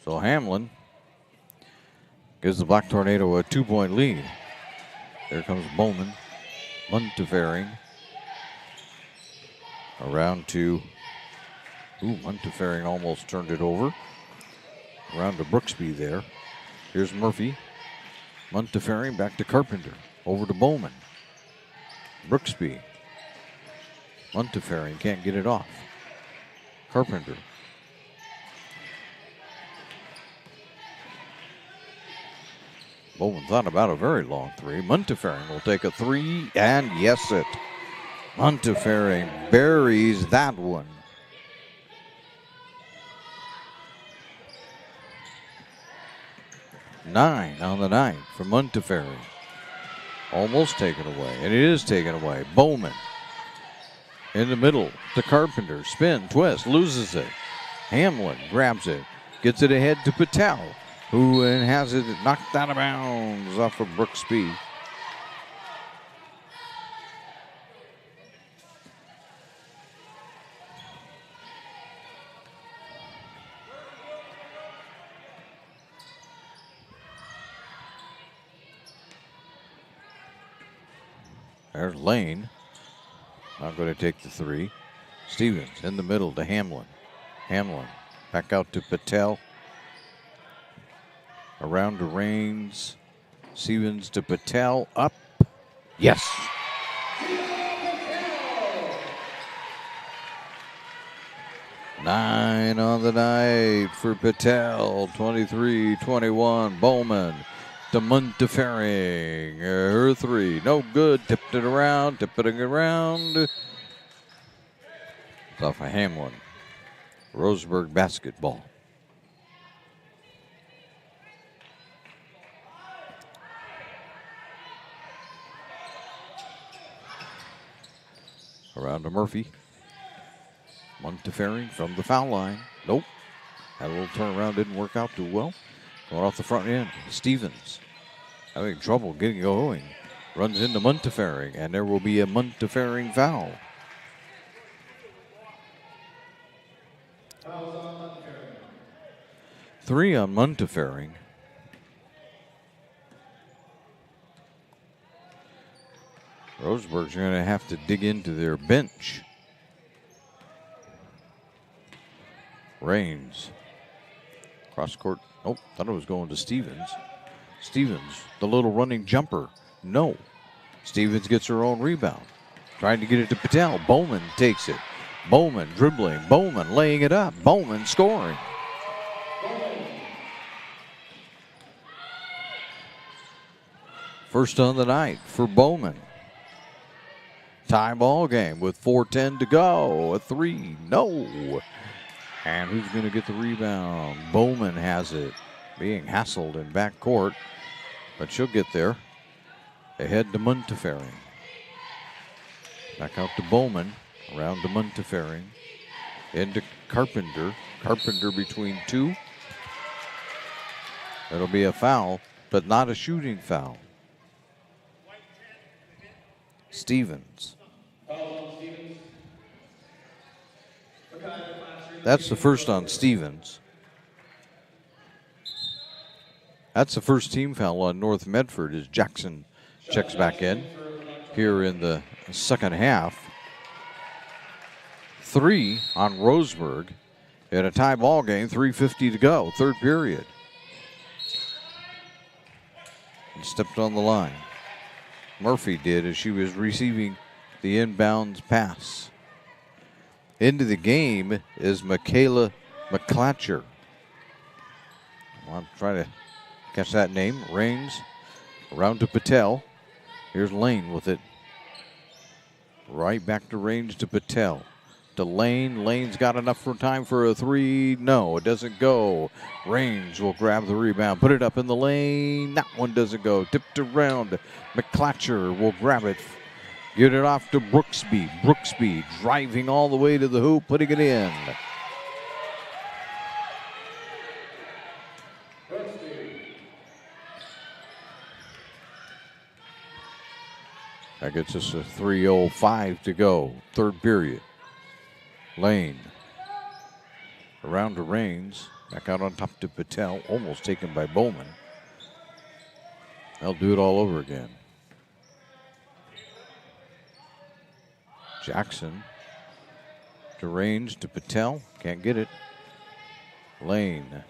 So Hamlin gives the Black Tornado a 2 point lead. There comes Bowman. Montefiore. Around to, Montefiore almost turned it over. Around to Brooksby there. Here's Murphy. Montefiore back to Carpenter. Over to Bowman. Brooksby. Montefiore can't get it off. Carpenter. Bowman thought about a very long three. Montefiore will take a three, and yes it. Montefiore buries that one. Nine on the night for Montefiore. Almost taken away, and it is taken away. Bowman in the middle to Carpenter. Spin, twist, loses it. Hamlin grabs it, gets it ahead to Patel, who has it knocked out of bounds off of Brooksby. There's Lane. Not going to take the three. Stevens in the middle to Hamlin. Hamlin back out to Patel. Around to Raines. Stevens to Patel. Up. Yes. Nine on the night for Patel. 23-21. Bowman to Montefiore. Her three. No good. Tipped it around. Tipping it around. It's off of Hamlin. Roseburg basketball. Around to Murphy. Montefiore from the foul line. Nope. Had a little turnaround. Didn't work out too well. Going off the front end. Stevens having trouble getting going. Runs into Montefiore, and there will be a Montefiore foul. Three on Montefiore. Roseburg's going to have to dig into their bench. Rains. Cross court. Oh, thought it was going to Stevens. Stevens, the little running jumper. No. Stevens gets her own rebound. Trying to get it to Patel. Bowman takes it. Bowman dribbling. Bowman laying it up. Bowman scoring. First on the night for Bowman. Tie ball game with 4:10 to go. A three. No. And who's going to get the rebound? Bowman has it. Being hassled in back court. But she'll get there. Ahead to Montefiore. Back out to Bowman. Around to Montefiore. Into Carpenter. Carpenter between two. It'll be a foul, but not a shooting foul. Stevens. That's the first on Stevens. That's the first team foul on North Medford as Jackson checks back in here in the second half. 3 on Roseburg in a tie ball game, 3:50 to go, third period. And stepped on the line. Murphy did as she was receiving the inbounds pass. Into the game is Michaela McClatcher. I'm trying to catch that name. Rains around to Patel. Here's Lane with it. Right back to Rains to Patel. To Lane. Lane's got enough for time for a three. No, it doesn't go. Rains will grab the rebound. Put it up in the lane. That one doesn't go. Tipped around. McClatcher will grab it. Get it off to Brooksby. Brooksby driving all the way to the hoop, putting it in. That gets us a 3:05 to go, third period. Lane. Around to Rains. Back out on top to Patel. Almost taken by Bowman. They'll do it all over again. Jackson. To Rains to Patel. Can't get it. Lane.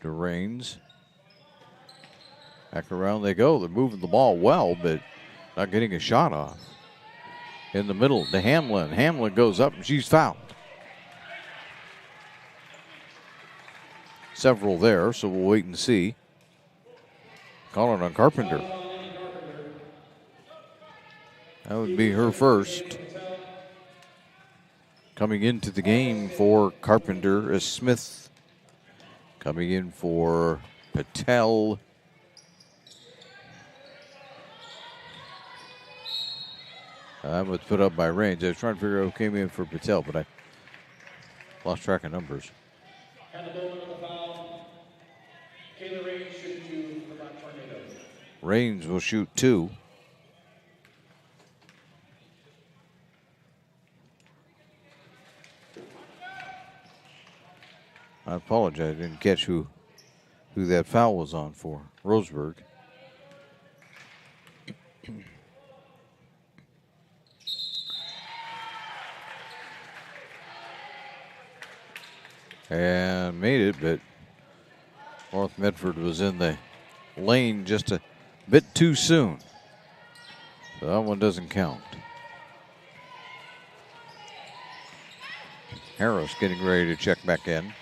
To Rains. Back around they go. They're moving the ball well, but not getting a shot off. In the middle to Hamlin. Hamlin goes up and she's fouled. Several there, so we'll wait and see. Calling on Carpenter. That would be her first. Coming into the game for Carpenter is Smith. Coming in for Patel. That was put up by Rains. I was trying to figure out who came in for Patel, but I lost track of numbers. And the Bowman on the foul. Kayla Rains shooting 2 for the Black Tornadoes. Rains will shoot 2. I apologize. I didn't catch who that foul was on for. Roseburg. And made it, but North Medford was in the lane just a bit too soon. So that one doesn't count. Harris getting ready to check back in.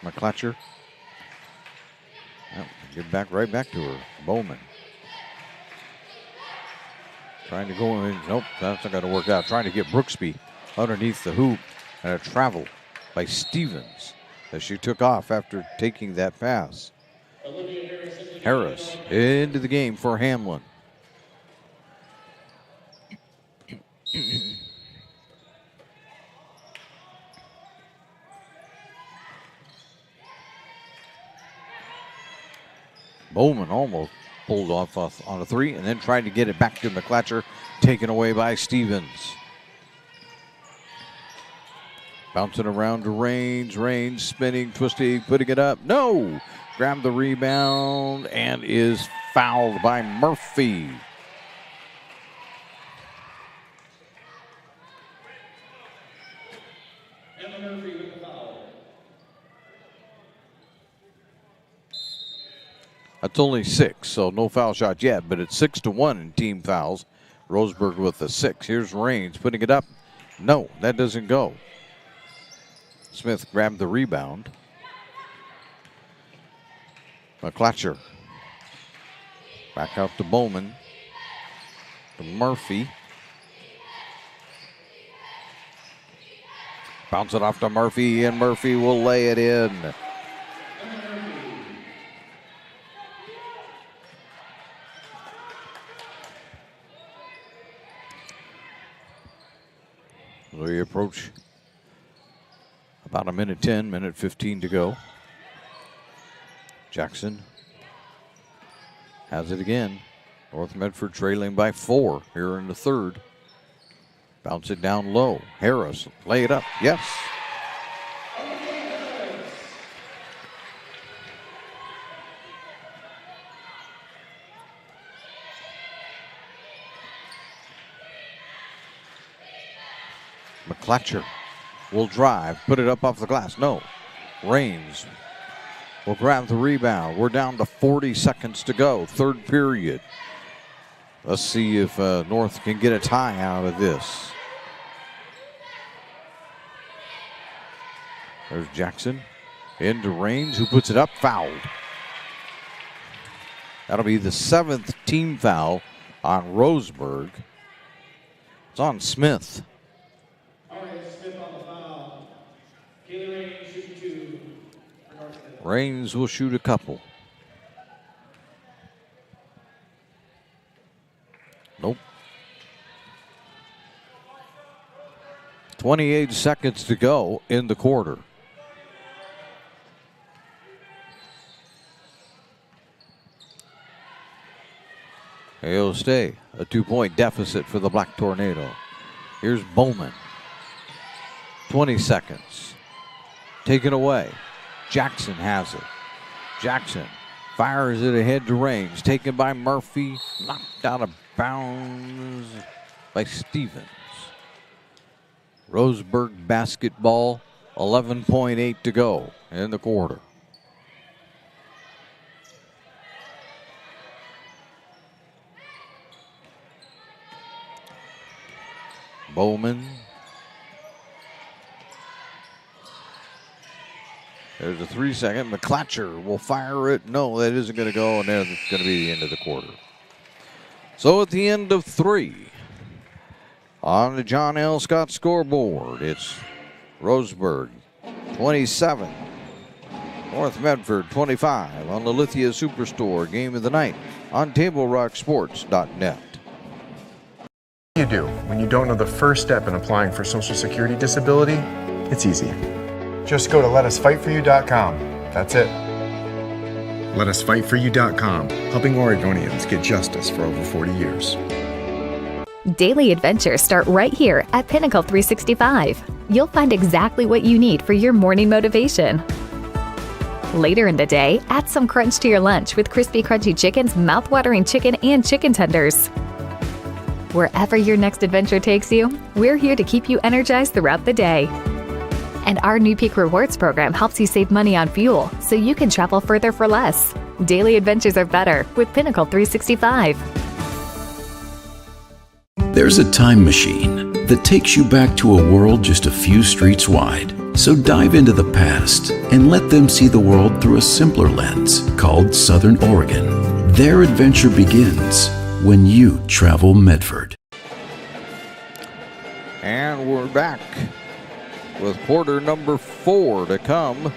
McClatcher. Well, get back right back to her. Bowman. Trying to go in. Nope, that's not going to work out. Trying to get Brooksby underneath the hoop and a travel by Stevens as she took off after taking that pass. Harris into the game for Hamlin. Bowman almost pulled off on a three and then tried to get it back to McClatcher, taken away by Stevens. Bouncing around to Rains. Rains spinning, twisting, putting it up. No! Grabbed the rebound and is fouled by Murphy. That's only 6, so no foul shot yet, but it's 6-1 in team fouls. Roseburg with the 6. Here's Raines putting it up. No, that doesn't go. Smith grabbed the rebound. McClatcher. Back out to Bowman. To Murphy. Bounce it off to Murphy, and Murphy will lay it in. We approach about a minute 10, minute 15 to go. Jackson has it again. North Medford trailing by 4 here in the third. Bounce it down low. Harris, lay it up. Yes. McClatcher will drive, put it up off the glass. No. Raines will grab the rebound. We're down to 40 seconds to go, third period. Let's see if North can get a tie out of this. There's Jackson into Raines, who puts it up, fouled. That'll be the 7th team foul on Roseburg. It's on Smith. Raines will shoot a couple. Nope. 28 seconds to go in the quarter. It'll stay a 2-point deficit for the Black Tornado. Here's Bowman. 20 seconds. Taken away. Jackson has it. Jackson fires it ahead to Raines. Taken by Murphy. Knocked out of bounds by Stevens. Roseburg basketball. 11.8 to go in the quarter. Bowman. There's a 3-second. McClatcher will fire it. No, that isn't going to go, and that's going to be the end of the quarter. So at the end of 3, on the John L. Scott scoreboard, it's Roseburg 27, North Medford 25 on the Lithia Superstore Game of the Night on TableRockSports.net. What do you do when you don't know the first step in applying for Social Security disability? It's easy. Just go to letusfightforyou.com. That's it. Letusfightforyou.com, helping Oregonians get justice for over 40 years. Daily adventures start right here at Pinnacle 365. You'll find exactly what you need for your morning motivation. Later in the day, add some crunch to your lunch with crispy, crunchy chickens, mouth-watering chicken, and chicken tenders. Wherever your next adventure takes you, we're here to keep you energized throughout the day. And our new Peak Rewards program helps you save money on fuel so you can travel further for less. Daily adventures are better with Pinnacle 365. There's a time machine that takes you back to a world just a few streets wide. So dive into the past and let them see the world through a simpler lens called Southern Oregon. Their adventure begins when you travel Medford. And we're back with quarter number 4 to come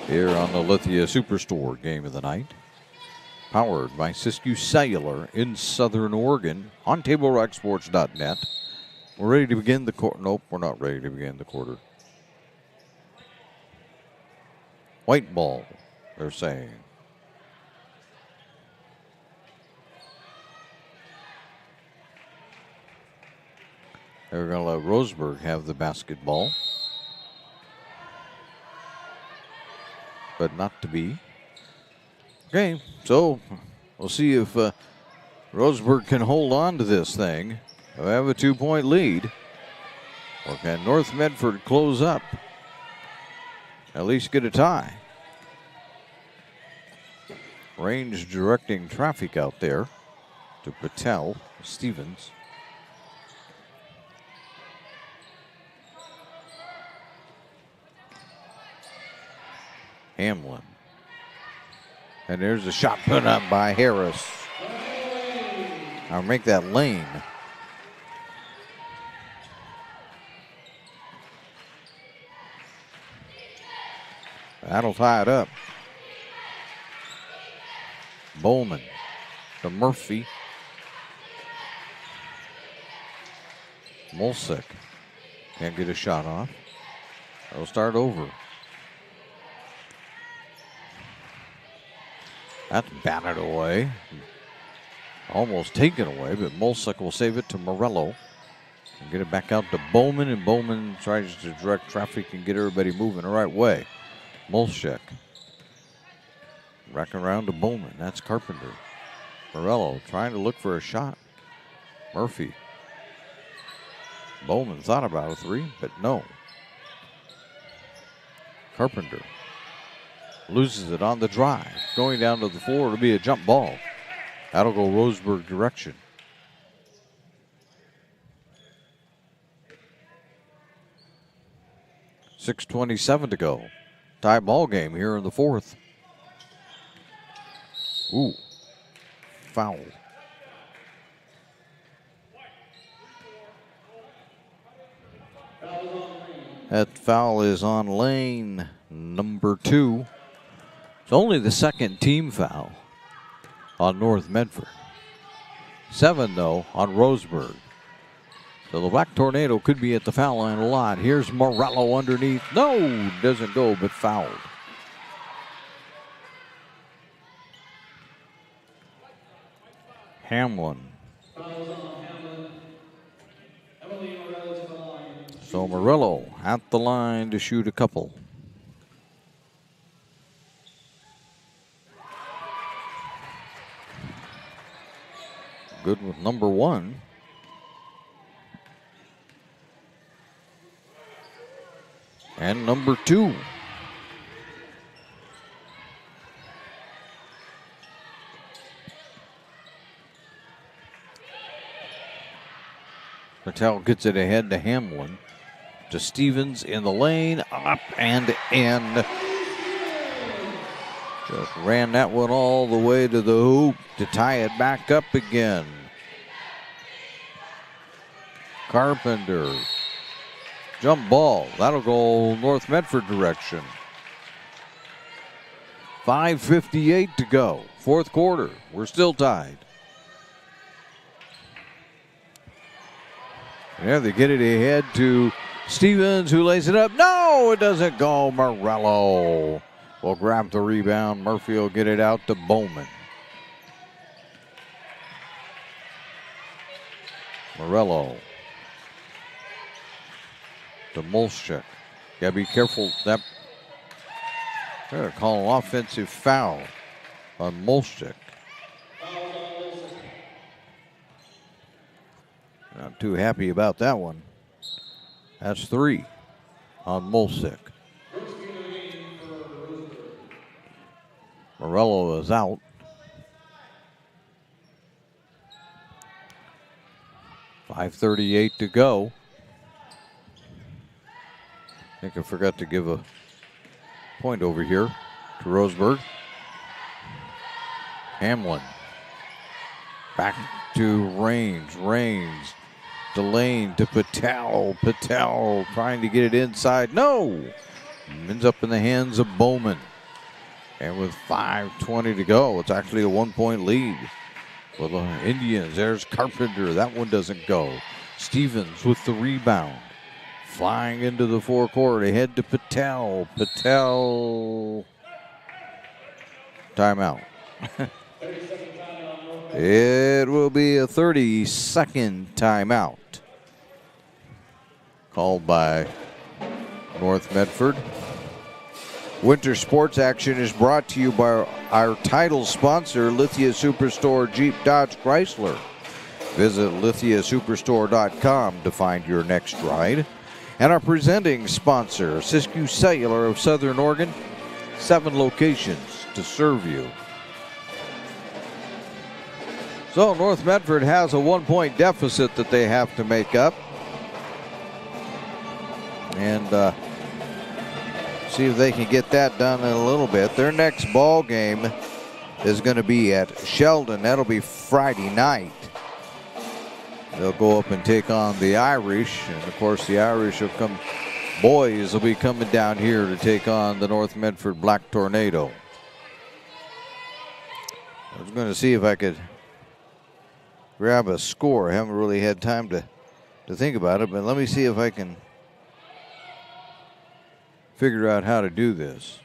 here on the Lithia Superstore Game of the Night. Powered by Siskiyou Cellular in Southern Oregon on TableRockSports.net. We're ready to begin the quarter. Nope, we're not ready to begin the quarter. White ball, they're saying. They're going to let Roseburg have the basketball. But not to be. Okay, so we'll see if Roseburg can hold on to this thing. They have a 2-point lead. Or can North Medford close up? At least get a tie. Range directing traffic out there to Patel, Stevens. Hamlin. And there's a shot put up by Harris. I'll make that lane. That'll tie it up. Bowman to Murphy. Mulsick can't get a shot off. They'll start over. That's batted away. Almost taken away, but Mulsick will save it to Morello. And get it back out to Bowman, and Bowman tries to direct traffic and get everybody moving the right way. Mulsick. Back around to Bowman. That's Carpenter. Morello trying to look for a shot. Murphy. Bowman thought about a three, but no. Carpenter loses it on the drive. Going down to the floor, it'll be a jump ball. That'll go Roseburg direction. .6:27 to go. Tie ball game here in the fourth. Ooh, foul. That foul is on lane number 2. It's only the second team foul on North Medford. 7, though, on Roseburg. So the Black Tornado could be at the foul line a lot. Here's Morello underneath. No, doesn't go, but fouled. Hamlin. So Morello at the line to shoot a couple. Good with number 1. And number 2. Patel gets it ahead to Hamlin. To Stevens in the lane, up and in. Just ran that one all the way to the hoop to tie it back up again. Carpenter. Jump ball. That'll go North Medford direction. 5:58 to go. Fourth quarter. We're still tied. Yeah, they get it ahead to Stevens, who lays it up. No, it doesn't go. Morello will grab the rebound. Murphy will get it out to Bowman. Morello to Mulsick. Gotta be careful. They're gonna call an offensive foul on Mulsick. Not too happy about that one. That's 3 on Mulsick. Morello is out. .538 to go. I think I forgot to give a point over here to Roseburg. Hamlin. Back to Raines. Raines. Delane to Patel. Patel trying to get it inside. No! Ends up in the hands of Bowman. And with 5:20 to go, it's actually a 1-point lead for the Indians. There's Carpenter. That one doesn't go. Stevens with the rebound. Flying into the forecourt. Ahead to Patel. Patel. Timeout. It will be a 30-second timeout called by North Medford. Winter sports action is brought to you by our title sponsor, Lithia Superstore Jeep Dodge Chrysler. Visit lithiasuperstore.com to find your next ride. And our presenting sponsor, Siskiyou Cellular of Southern Oregon, 7 locations to serve you. So North Medford has a 1-point deficit that they have to make up. And see if they can get that done in a little bit. Their next ball game is going to be at Sheldon. That'll be Friday night. They'll go up and take on the Irish. And of course the Irish will come, boys will be coming down here to take on the North Medford Black Tornado. I was going to see if I could grab a score. I haven't really had time to think about it, but let me see if I can figure out how to do this.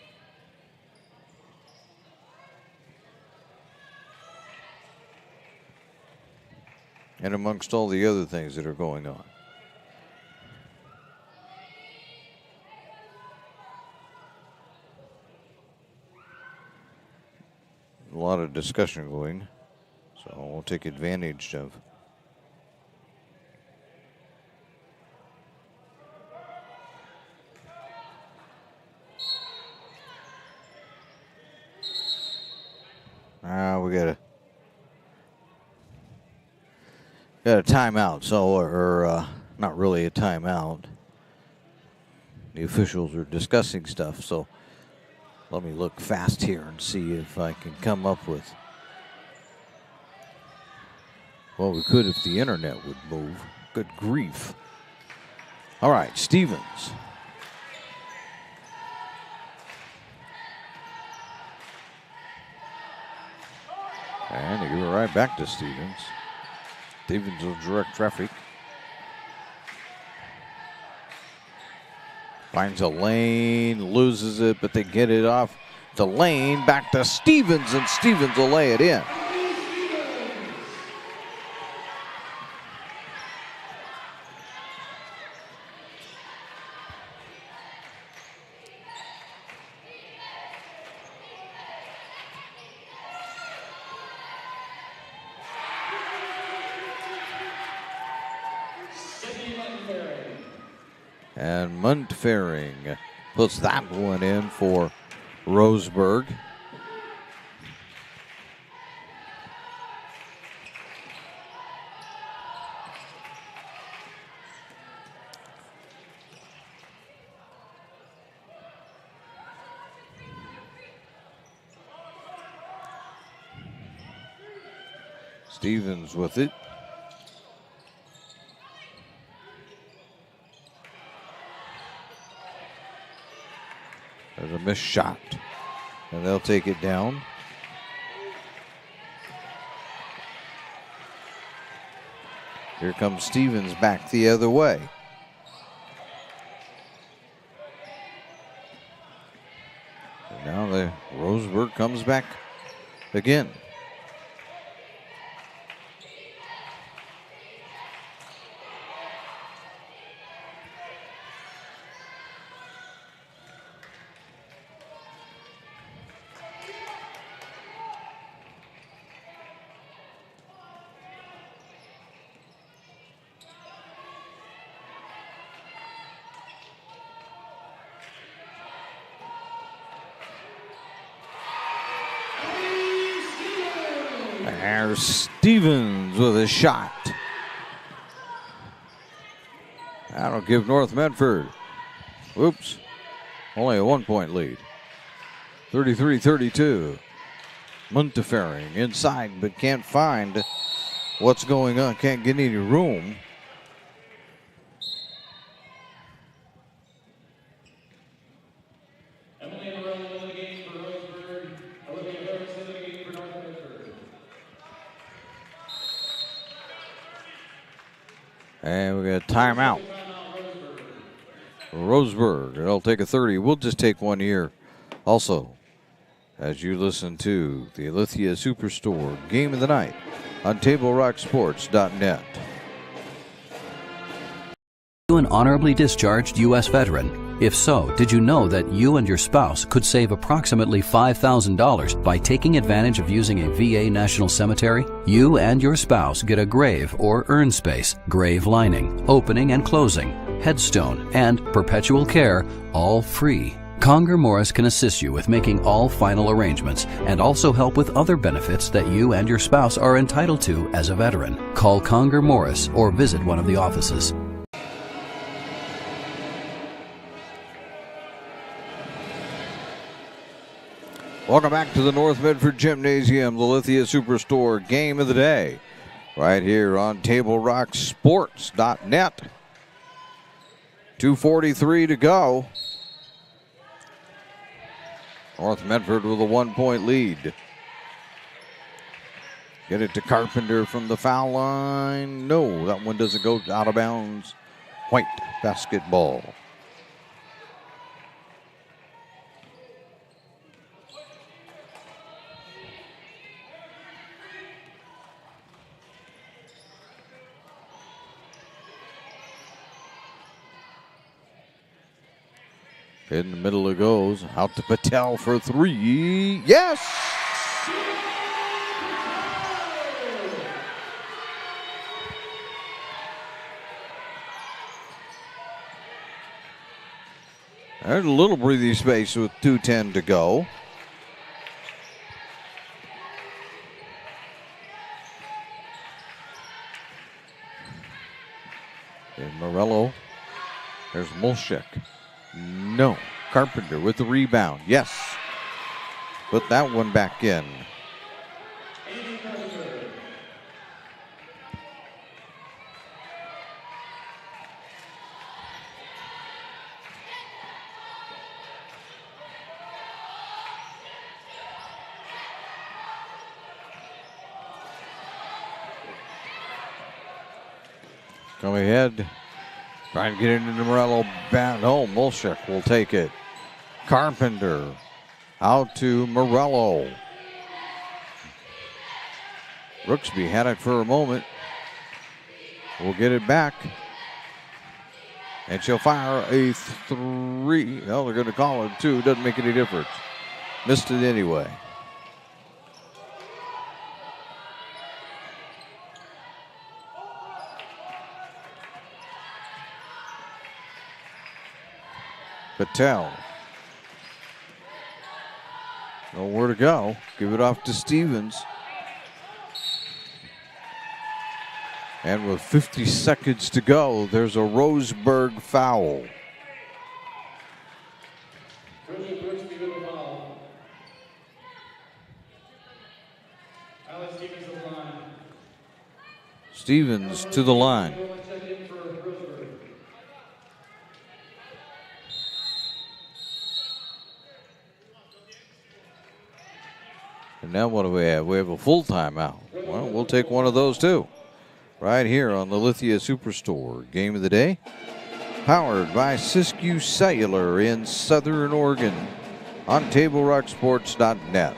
And amongst all the other things that are going on. A lot of discussion going, so we'll take advantage of. We got a timeout, so or not really a timeout. The officials are discussing stuff, so let me look fast here and see if I can come up with. Well, we could if the internet would move. Good grief. All right, Stevens. And they give it right back to Stevens. Stevens will direct traffic. Finds a lane, loses it, but they get it off the lane, back to Stevens, and Stevens will lay it in. And Muntfering puts that one in for Roseburg. Stevens with it. There's a missed shot, and they'll take it down. Here comes Stevens back the other way. And now the Roseburg comes back again. There's Stevens with a shot. That'll give North Medford, oops, only a 1-point lead. 33-32. Muntefering inside, but can't find what's going on. Can't get any room. And we got a timeout. Roseburg, it'll take a 30. We'll just take one here. Also, as you listen to the Alithia Superstore Game of the Night on TableRockSports.net. Are you an honorably discharged U.S. veteran? If so, did you know that you and your spouse could save approximately $5,000 by taking advantage of using a VA National Cemetery? You and your spouse get a grave or urn space, grave lining, opening and closing, headstone, and perpetual care, all free. Conger Morris can assist you with making all final arrangements and also help with other benefits that you and your spouse are entitled to as a veteran. Call Conger Morris or visit one of the offices. Welcome back to the North Medford Gymnasium, the Lithia Superstore game of the day, right here on TableRockSports.net. 2:43 to go. North Medford with a 1-point lead. Get it to Carpenter from the foul line. No, that one doesn't go out of bounds. White basketball. In the middle it goes. Out to Patel for three. Yes! There's a little breathing space with 2:10 to go. And Morello. There's Molchek. No. Carpenter with the rebound. Yes. Put that one back in. Come ahead. Trying to get into the Morello bat. Oh, Molchek will take it. Carpenter out to Morello. Brooksby had it for a moment. We'll get it back. And she'll fire a three. Well, they're going to call it two. Doesn't make any difference. Missed it anyway. Patel. Nowhere to go. Give it off to Stevens. And with 50 seconds to go, there's a Roseburg foul. Stevens to the line. And now what do we have? We have a full timeout. Well, we'll take one of those too. Right here on the Lithia Superstore. Game of the day. Powered by Siskiyou Cellular in Southern Oregon. On TableRockSports.net.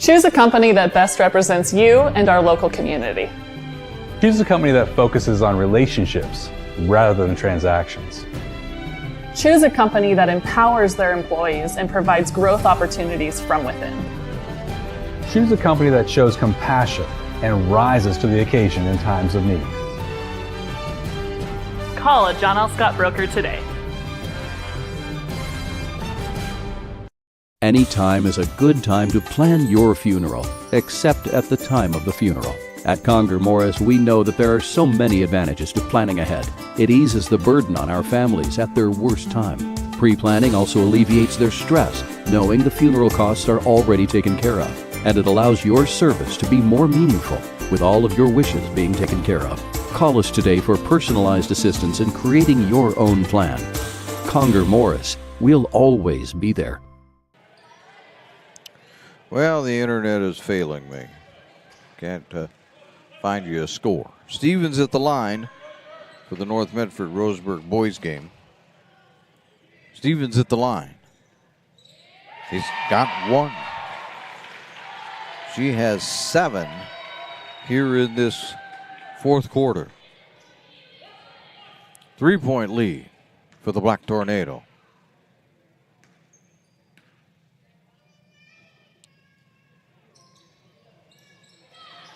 Choose a company that best represents you and our local community. Choose a company that focuses on relationships rather than transactions. Choose a company that empowers their employees and provides growth opportunities from within. Choose a company that shows compassion and rises to the occasion in times of need. Call a John L. Scott broker today. Any time is a good time to plan your funeral, except at the time of the funeral. At Conger Morris, we know that there are so many advantages to planning ahead. It eases the burden on our families at their worst time. Pre-planning also alleviates their stress, knowing the funeral costs are already taken care of. And it allows your service to be more meaningful, with all of your wishes being taken care of. Call us today for personalized assistance in creating your own plan. Conger Morris, we'll always be there. Well, the internet is failing me. Can't find you a score. Stevens at the line for the North Medford Roseburg boys game. Stevens at the line. He's got one. She has 7 here in this fourth quarter. 3-point lead for the Black Tornado.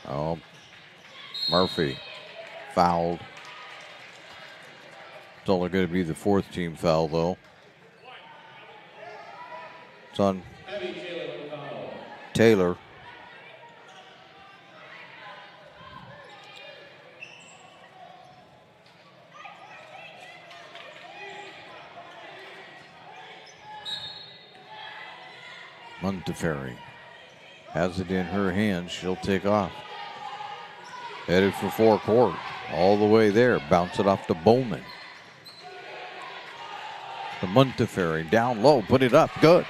Oh, Murphy fouled. It's only going to be the 4th team foul, though. It's on Taylor. Montefiore has it in her hands. She'll take off. Headed for forecourt. All the way there. Bounce it off to Bowman. The Montefiore down low. Put it up. Good.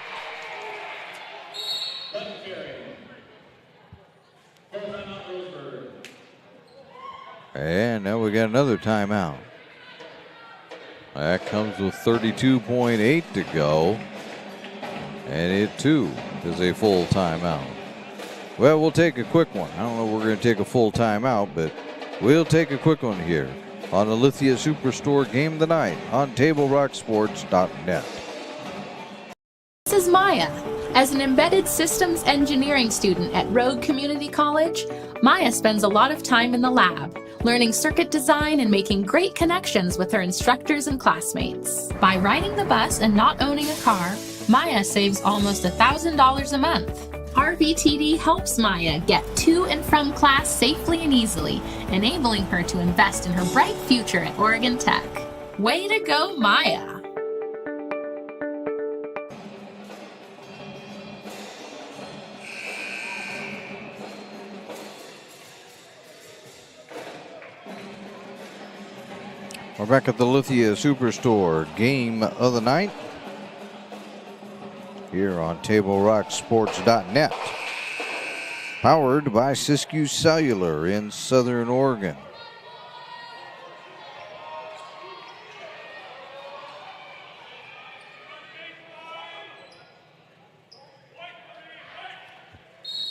And now we got another timeout. That comes with 32.8 to go. And it too is a full timeout. Well, we'll take a quick one. I don't know if we're going to take a full timeout, but we'll take a quick one here on the Lithia Superstore Game of the Night on TableRockSports.net. This is Maya. As an embedded systems engineering student at Rogue Community College, Maya spends a lot of time in the lab, learning circuit design and making great connections with her instructors and classmates. By riding the bus and not owning a car, Maya saves almost $1,000 a month. RVTD helps Maya get to and from class safely and easily, enabling her to invest in her bright future at Oregon Tech. Way to go, Maya! We're back at the Lithia Superstore Game of the Night here on TableRockSports.net. Powered by Siskiyou Cellular in Southern Oregon.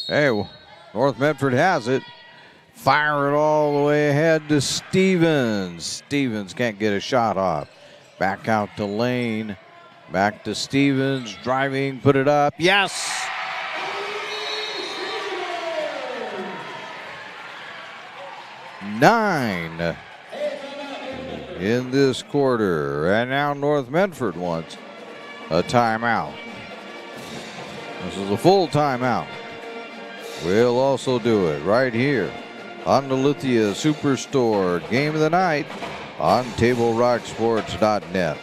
Hey, North Medford has it. Fire it all the way ahead to Stevens. Stevens can't get a shot off. Back out to Lane. Back to Stevens. Driving, put it up. Yes! Nine in this quarter. And now North Medford wants a timeout. This is a full timeout. We'll also do it right here on the Lithia Superstore Game of the Night on TableRockSports.net.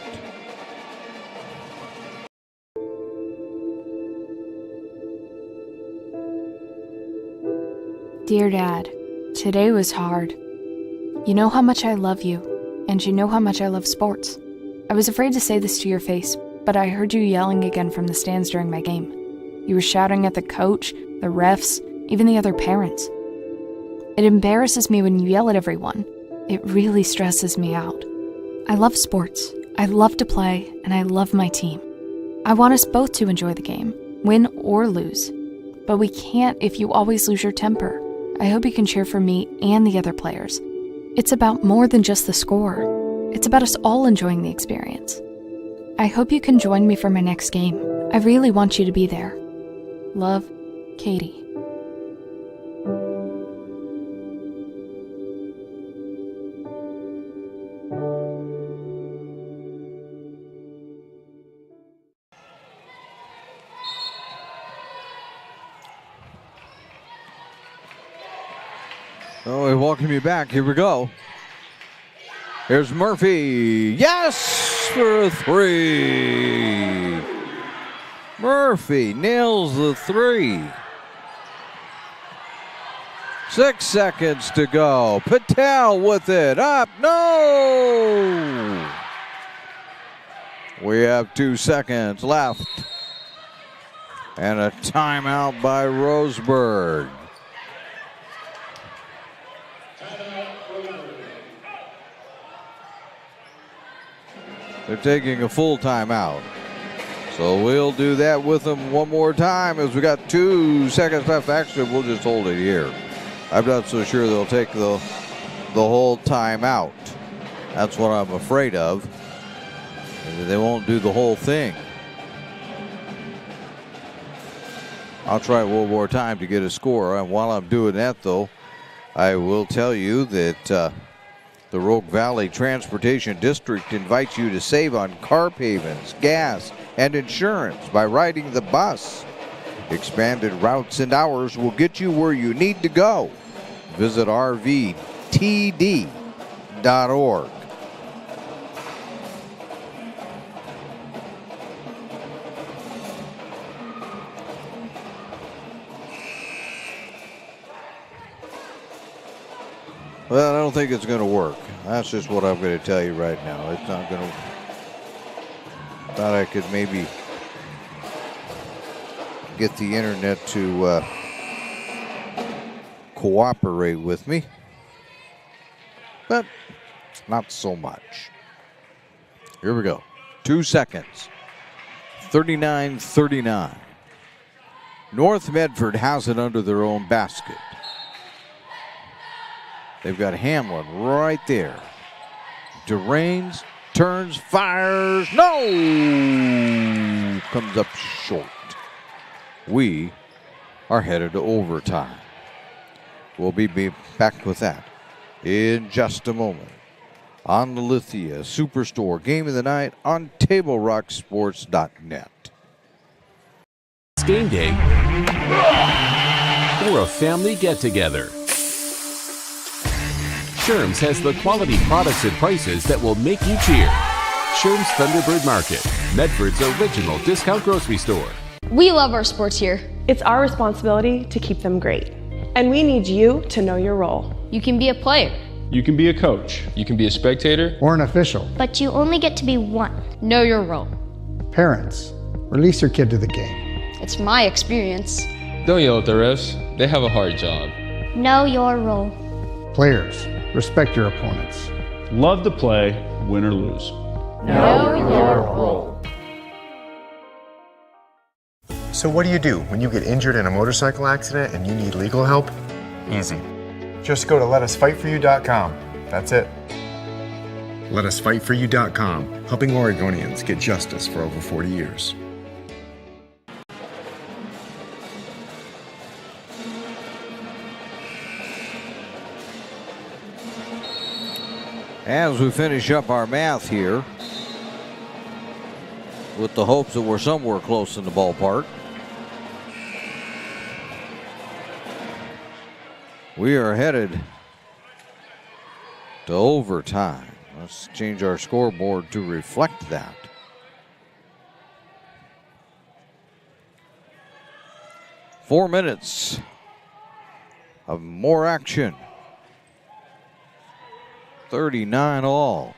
Dear Dad, today was hard. You know how much I love you, and you know how much I love sports. I was afraid to say this to your face, but I heard you yelling again from the stands during my game. You were shouting at the coach, the refs, even the other parents. It embarrasses me when you yell at everyone. It really stresses me out. I love sports. I love to play, and I love my team. I want us both to enjoy the game, win or lose. But we can't if you always lose your temper. I hope you can cheer for me and the other players. It's about more than just the score. It's about us all enjoying the experience. I hope you can join me for my next game. I really want you to be there. Love, Katie. Oh, we welcome you back. Here we go. Here's Murphy. Yes, for a three. Murphy nails the three. 6 seconds to go. Patel with it. Up. No. We have 2 seconds left. And a timeout by Roseburg. They're taking a full timeout. So we'll do that with them one more time as we got 2 seconds left. Actually, we'll just hold it here. I'm not so sure they'll take the whole timeout. That's what I'm afraid of. They won't do the whole thing. I'll try one more time to get a score. And while I'm doing that, though, I will tell you that The Rogue Valley Transportation District invites you to save on car payments, gas, and insurance by riding the bus. Expanded routes and hours will get you where you need to go. Visit rvtd.org. Well, I don't think it's going to work. That's just what I'm going to tell you right now. It's not going to. Thought I could maybe get the internet to cooperate with me, but not so much. Here we go. 2 seconds. 39-39. North Medford has it under their own basket. They've got Hamlin right there. Durains, turns, fires. No! Comes up short. We are headed to overtime. We'll be back with that in just a moment on the Lithia Superstore Game of the Night on TableRockSports.net. It's game day or a family get-together. Sherm's has the quality products and prices that will make you cheer. Sherm's Thunderbird Market, Medford's original discount grocery store. We love our sports here. It's our responsibility to keep them great. And we need you to know your role. You can be a player. You can be a coach. You can be a spectator. Or an official. But you only get to be one. Know your role. Parents, release your kid to the game. It's my experience. Don't yell at the refs. They have a hard job. Know your role. Players, respect your opponents. Love to play, win or lose. Know your role. So what do when you get injured in a motorcycle accident and you need legal help? Easy. Just go to letusfightforyou.com. That's it. Letusfightforyou.com, helping Oregonians get justice for over 40 years. As we finish up our math here, with the hopes that we're somewhere close in the ballpark, we are headed to overtime. Let's change our scoreboard to reflect that. Four minutes of more action. 39 all.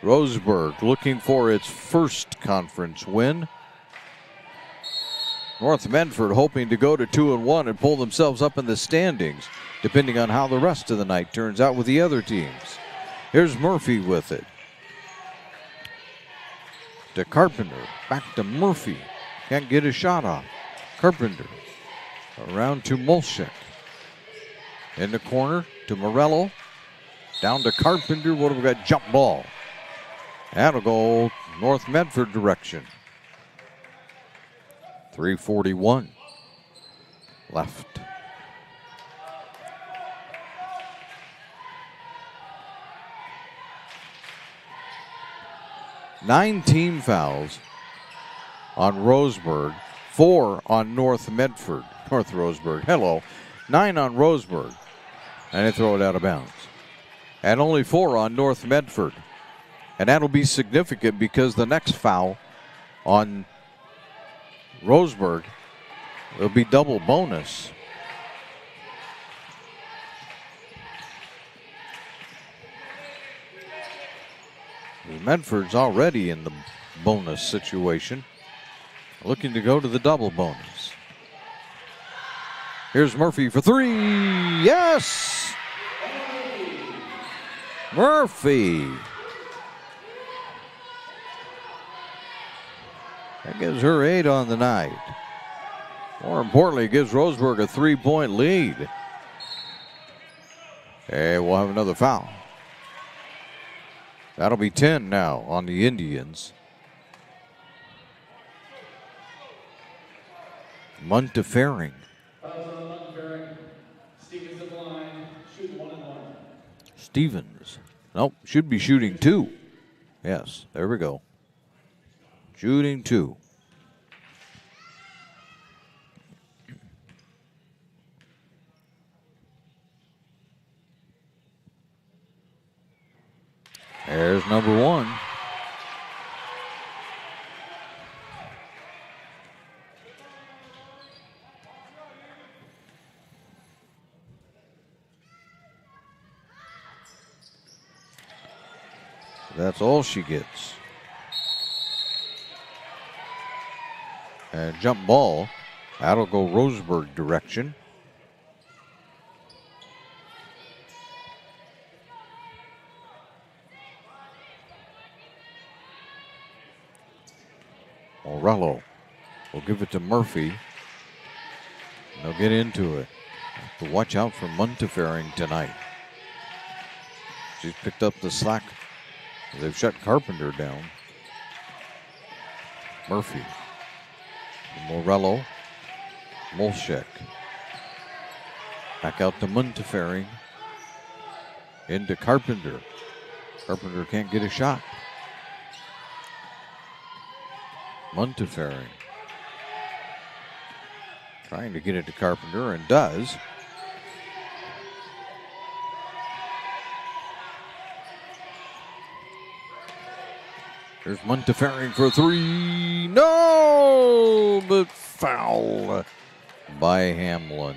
Roseburg looking for its first conference win. North Medford hoping to go to 2-1 and pull themselves up in the standings, depending on how the rest of the night turns out with the other teams. Here's Murphy with it. To Carpenter, back to Murphy. Can't get a shot off. Carpenter around to Molchek. In the corner to Morello. Down to Carpenter. What have we got? Jump ball. That'll go North Medford direction. 3:41 left. Nine team fouls on Roseburg, 4 on North Medford. North Roseburg, hello. 9 on Roseburg. And they throw it out of bounds. And only 4 on North Medford. And that'll be significant because the next foul on Roseburg will be double bonus. Medford's already in the bonus situation, looking to go to the double bonus. Here's Murphy for 3. Yes! Murphy. That gives her 8 on the night. More importantly, it gives Roseburg a 3-point lead. And we'll have another foul. That'll be 10 now on the Indians. Montefiore. Stevens. Nope, should be shooting 2. Yes, there we go. Shooting 2. There's number 1. That's all she gets. And jump ball. That'll go Roseburg direction. Morello will give it to Murphy. They'll get into it. Have to watch out for Montefiore tonight. She's picked up the slack. They've shut Carpenter down. Murphy. Morello. Molchek. Back out to Montefiore. Into Carpenter. Carpenter can't get a shot. Montefiore. Trying to get it to Carpenter and does. There's Montefiore for 3. No, but foul by Hamlin.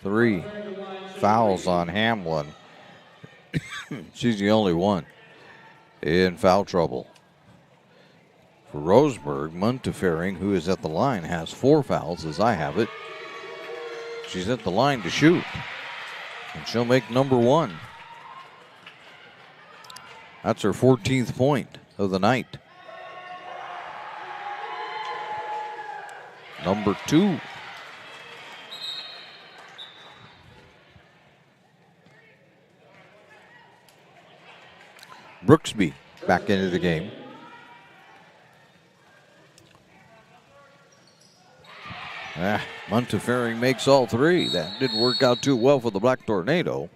Three fouls on Hamlin. She's the only one in foul trouble. For Roseburg, Montefiore, who is at the line, has 4 fouls as I have it. She's at the line to shoot, and she'll make number 1. That's her 14th point of the night. Number 2. Brooksby back into the game. Montefiore makes all 3. That didn't work out too well for the Black Tornado.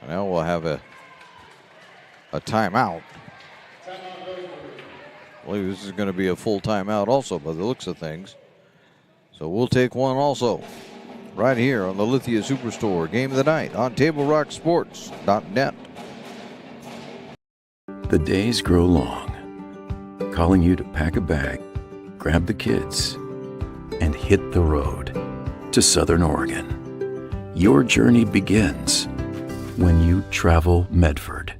Now we'll have a timeout. I believe this is going to be a full timeout also by the looks of things. So we'll take one also right here on the Lithia Superstore Game of the Night on TableRockSports.net. The days grow long, calling you to pack a bag, grab the kids, and hit the road to Southern Oregon. Your journey begins when you travel Medford.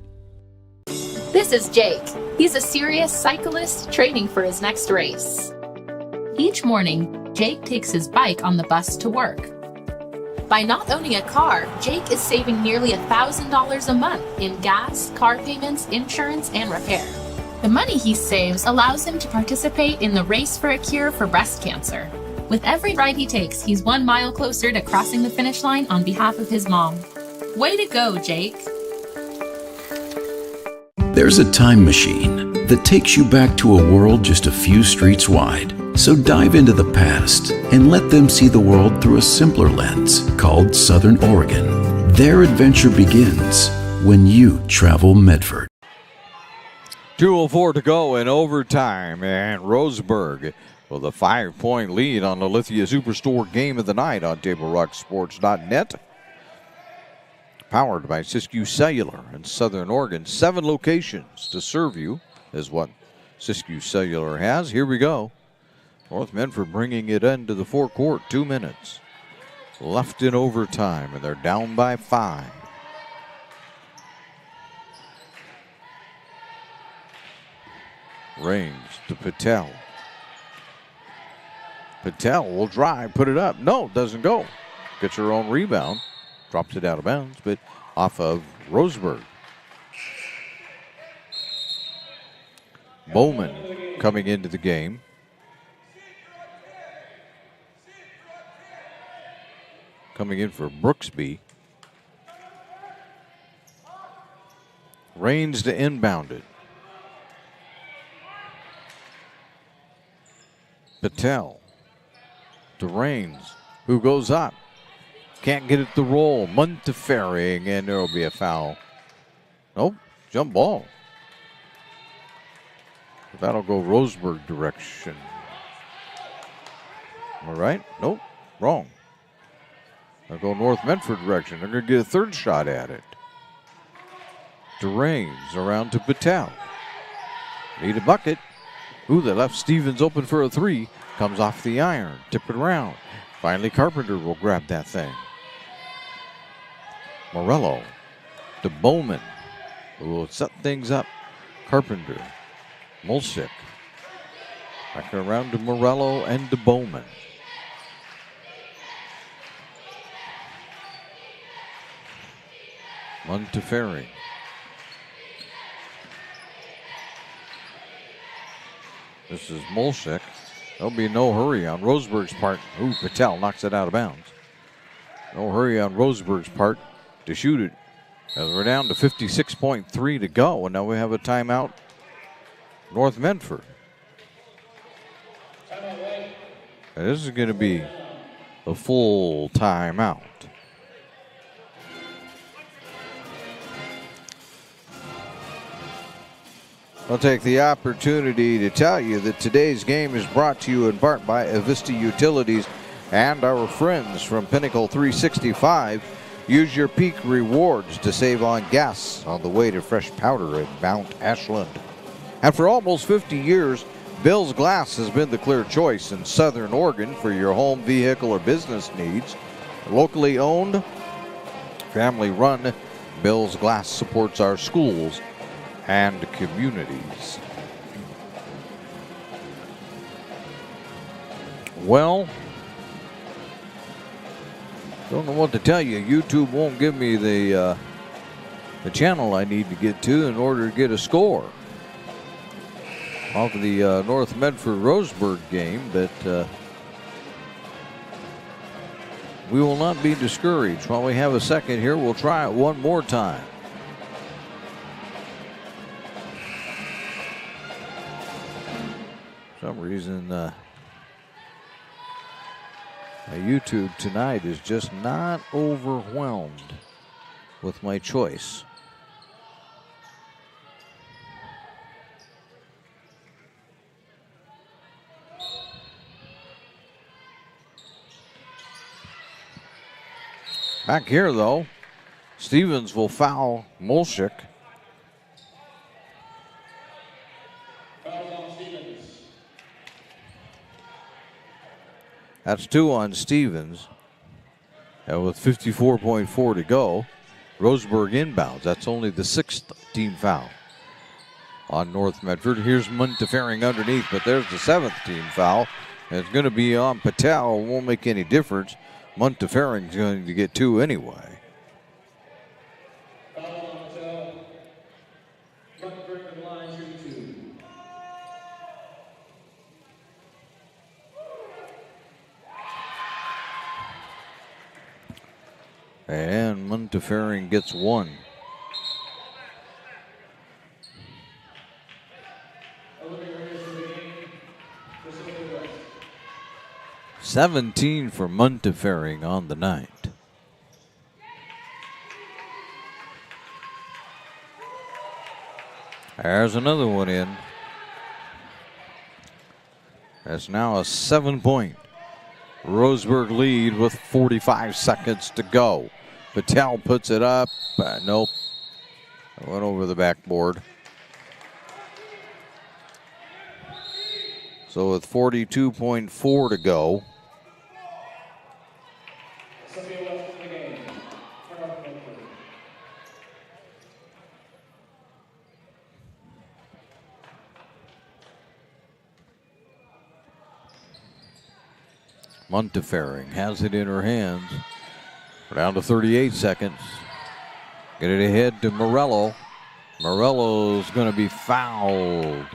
This is Jake. He's a serious cyclist training for his next race. Each morning, Jake takes his bike on the bus to work. By not owning a car, Jake is saving nearly $1,000 a month in gas, car payments, insurance, and repair. The money he saves allows him to participate in the Race for a Cure for breast cancer. With every ride he takes, he's 1 mile closer to crossing the finish line on behalf of his mom. Way to go, Jake. There's a time machine that takes you back to a world just a few streets wide. So dive into the past and let them see the world through a simpler lens called Southern Oregon. Their adventure begins when you travel Medford. 2:04 to go in overtime, and Roseburg with a 5-point lead on the Lithia Superstore Game of the Night on TableRockSports.net. Powered by Siskiyou Cellular in Southern Oregon. 7 locations to serve you is what Siskiyou Cellular has. Here we go. North Medford bringing it into the forecourt. 2 minutes left in overtime, and they're down by 5. Range to Patel. Patel will drive, put it up. No, doesn't go. Gets her own rebound. Drops it out of bounds, but off of Roseburg. Bowman coming into the game. Coming in for Brooksby. Rains to inbound it. Patel to Raines, who goes up. Can't get it to roll. Montefiore, and there will be a foul. Nope, jump ball. That'll go Roseburg direction. Am I right? Nope, wrong. They'll go North Medford direction. They're going to get a third shot at it. Raines around to Patel. Need a bucket. Ooh, they left Stevens open for a three. Comes off the iron. Tip it around. Finally, Carpenter will grab that thing. Morello to Bowman, who will set things up. Carpenter. Mulsick. Back around to Morello and to Bowman. Montefiore. This is Mulsick. There'll be no hurry on Roseburg's part. Ooh, Patel knocks it out of bounds. No hurry on Roseburg's part to shoot it. As we're down to 56.3 to go, and now we have a timeout. North Medford. And this is going to be a full timeout. I'll take the opportunity to tell you that today's game is brought to you in part by Avista Utilities and our friends from Pinnacle 365. Use your peak rewards to save on gas on the way to fresh powder at Mount Ashland. And for almost 50 years, Bill's Glass has been the clear choice in Southern Oregon for your home, vehicle, or business needs. Locally owned, family run, Bill's Glass supports our schools and communities. Well, don't know what to tell you. YouTube won't give me the channel I need to get to in order to get a score off of the North Medford-Roseburg game, but we will not be discouraged. While we have a second here, we'll try it one more time. For some reason, my YouTube tonight is just not overwhelmed with my choice. Back here, though, Stevens will foul Mulsick. That's 2 on Stevens. And with 54.4 to go, Roseburg inbounds. That's only the 6th team foul on North Medford. Here's Montefiore underneath, but there's the 7th team foul. And it's going to be on Patel. It won't make any difference. Montefiore is going to get 2 anyway. And Montefiore gets 1. $17 for Montefiore on the night. There's another one in. That's now a 7-point Roseburg lead with 45 seconds to go. Patel puts it up. Nope. It went over the backboard. So with 42.4 to go. Montefiore has it in her hands. We're down to 38 seconds. Get it ahead to Morello. Morello's going to be fouled.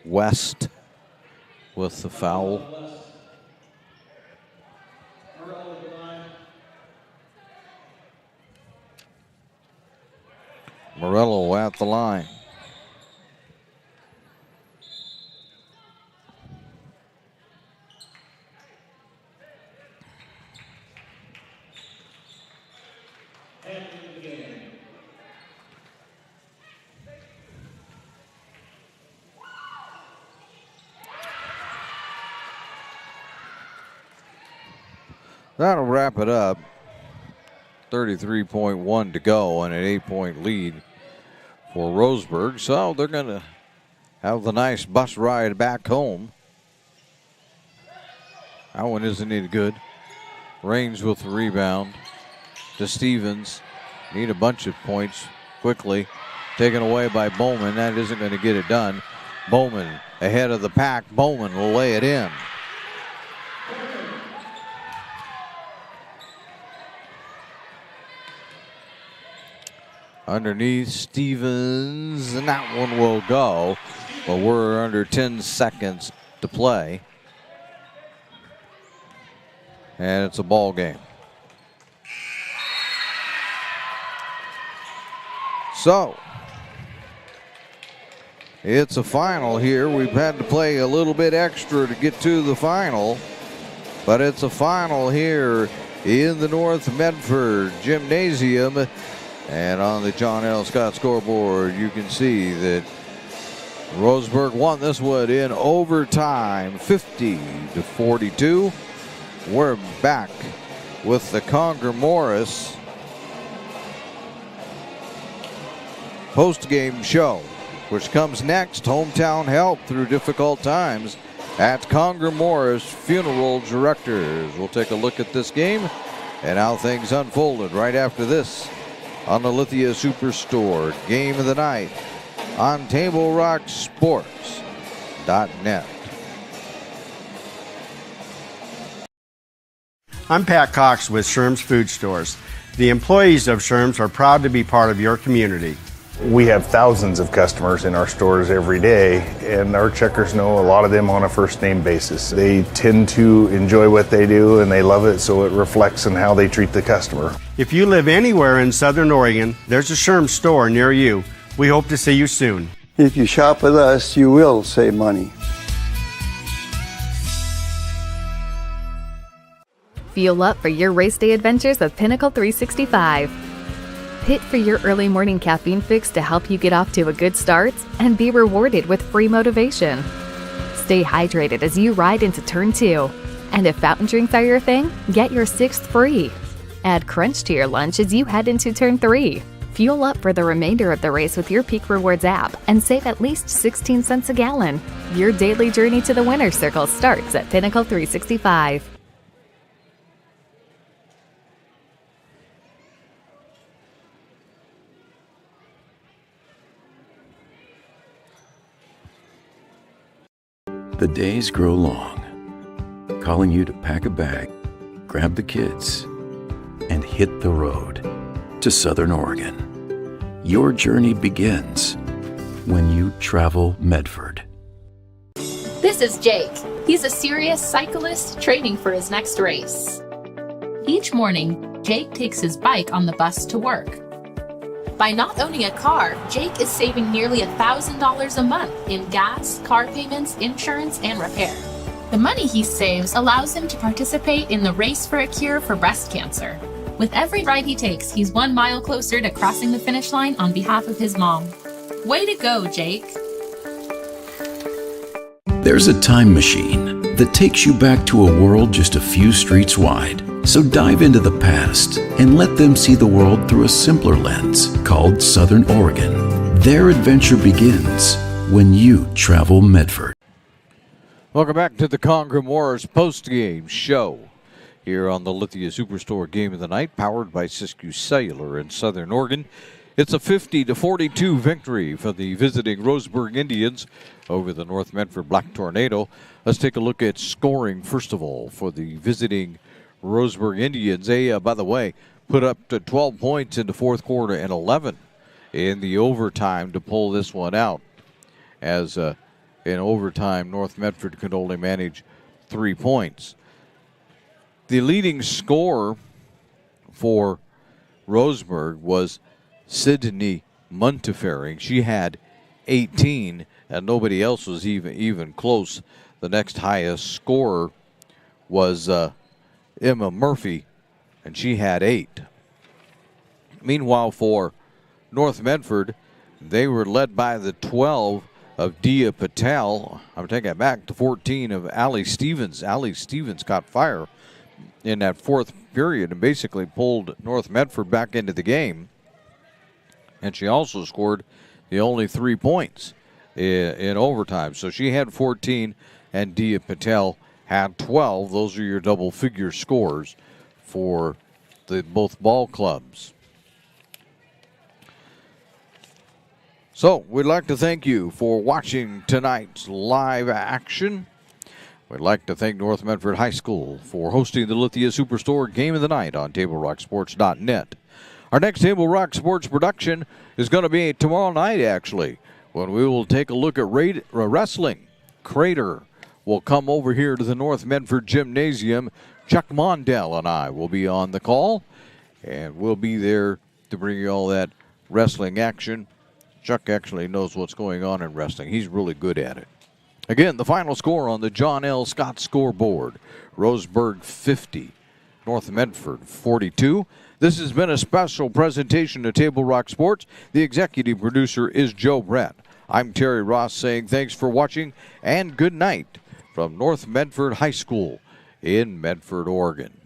West with the foul. Morello at the line. That'll wrap it up. 33.1 to go and an 8-point lead for Roseburg. So they're going to have the nice bus ride back home. That one isn't any good. Raines with the rebound to Stevens. Need a bunch of points quickly. Taken away by Bowman. That isn't going to get it done. Bowman ahead of the pack. Bowman will lay it in. Underneath Stevens, and that one will go, but we're under 10 seconds to play. And it's a ball game. So, it's a final here. We've had to play a little bit extra to get to the final, but it's a final here in the North Medford Gymnasium. And on the John L. Scott scoreboard, you can see that Roseburg won this one in overtime, 50-42. We're back with the Conger Morris post-game show, which comes next. Hometown help through difficult times at Conger Morris Funeral Directors. We'll take a look at this game and how things unfolded right after this on the Lithia Superstore Game of the Night on TableRockSports.net. I'm Pat Cox with Sherm's Food Stores. The employees of Sherm's are proud to be part of your community. We have thousands of customers in our stores every day, and our checkers know a lot of them on a first name basis. They tend to enjoy what they do and they love it, so it reflects in how they treat the customer. If you live anywhere in Southern Oregon, there's a Sherm's store near you. We hope to see you soon. If you shop with us, you will save money. Fuel up for your race day adventures with Pinnacle 365. Hit for your early morning caffeine fix to help you get off to a good start and be rewarded with free motivation. Stay hydrated as you ride into Turn 2. And if fountain drinks are your thing, get your 6th free. Add Crunch to your lunch as you head into Turn 3. Fuel up for the remainder of the race with your Peak Rewards app and save at least 16 cents a gallon. Your daily journey to the winner's circle starts at Pinnacle 365. The days grow long, calling you to pack a bag, grab the kids, and hit the road to Southern Oregon. Your journey begins when you travel Medford. This is Jake. He's a serious cyclist training for his next race. Each morning, Jake takes his bike on the bus to work. By not owning a car, Jake is saving nearly $1,000 a month in gas, car payments, insurance, and repair. The money he saves allows him to participate in the Race for a Cure for breast cancer. With every ride he takes, he's 1 mile closer to crossing the finish line on behalf of his mom. Way to go, Jake. There's a time machine that takes you back to a world just a few streets wide. So dive into the past and let them see the world through a simpler lens called Southern Oregon. Their adventure begins when you travel Medford. Welcome back to the Conger Morris post-game show here on the Lithia Superstore Game of the Night, powered by Siskiyou Cellular in Southern Oregon. It's a 50-42 victory for the visiting Roseburg Indians over the North Medford Black Tornado. Let's take a look at scoring, first of all, for the visiting Roseburg Indians. They, by the way, put up to 12 points in the fourth quarter and 11 in the overtime to pull this one out. As in overtime, North Medford could only manage 3 points. The leading scorer for Roseburg was Sydney Montefiore. She had 18, and nobody else was even close. The next highest scorer was Emma Murphy, and she had 8. Meanwhile, for North Medford, they were led by the 12 of Dia Patel. I'm taking it back to 14 of Allie Stevens. Allie Stevens caught fire in that fourth period and basically pulled North Medford back into the game. And she also scored the only 3 points in overtime. So she had 14 and Dia Patel had 12. Those are your double-figure scores for both ball clubs. So we'd like to thank you for watching tonight's live action. We'd like to thank North Medford High School for hosting the Lithia Superstore Game of the Night on TableRockSports.net. Our next Table Rock Sports production is going to be tomorrow night, actually, when we will take a look at wrestling. Crater will come over here to the North Medford Gymnasium. Chuck Mondell and I will be on the call, and we'll be there to bring you all that wrestling action. Chuck actually knows what's going on in wrestling. He's really good at it. Again, the final score on the John L. Scott scoreboard. Roseburg 50, North Medford 42. This has been a special presentation of Table Rock Sports. The executive producer is Joe Brett. I'm Terry Ross saying thanks for watching and good night from North Medford High School in Medford, Oregon.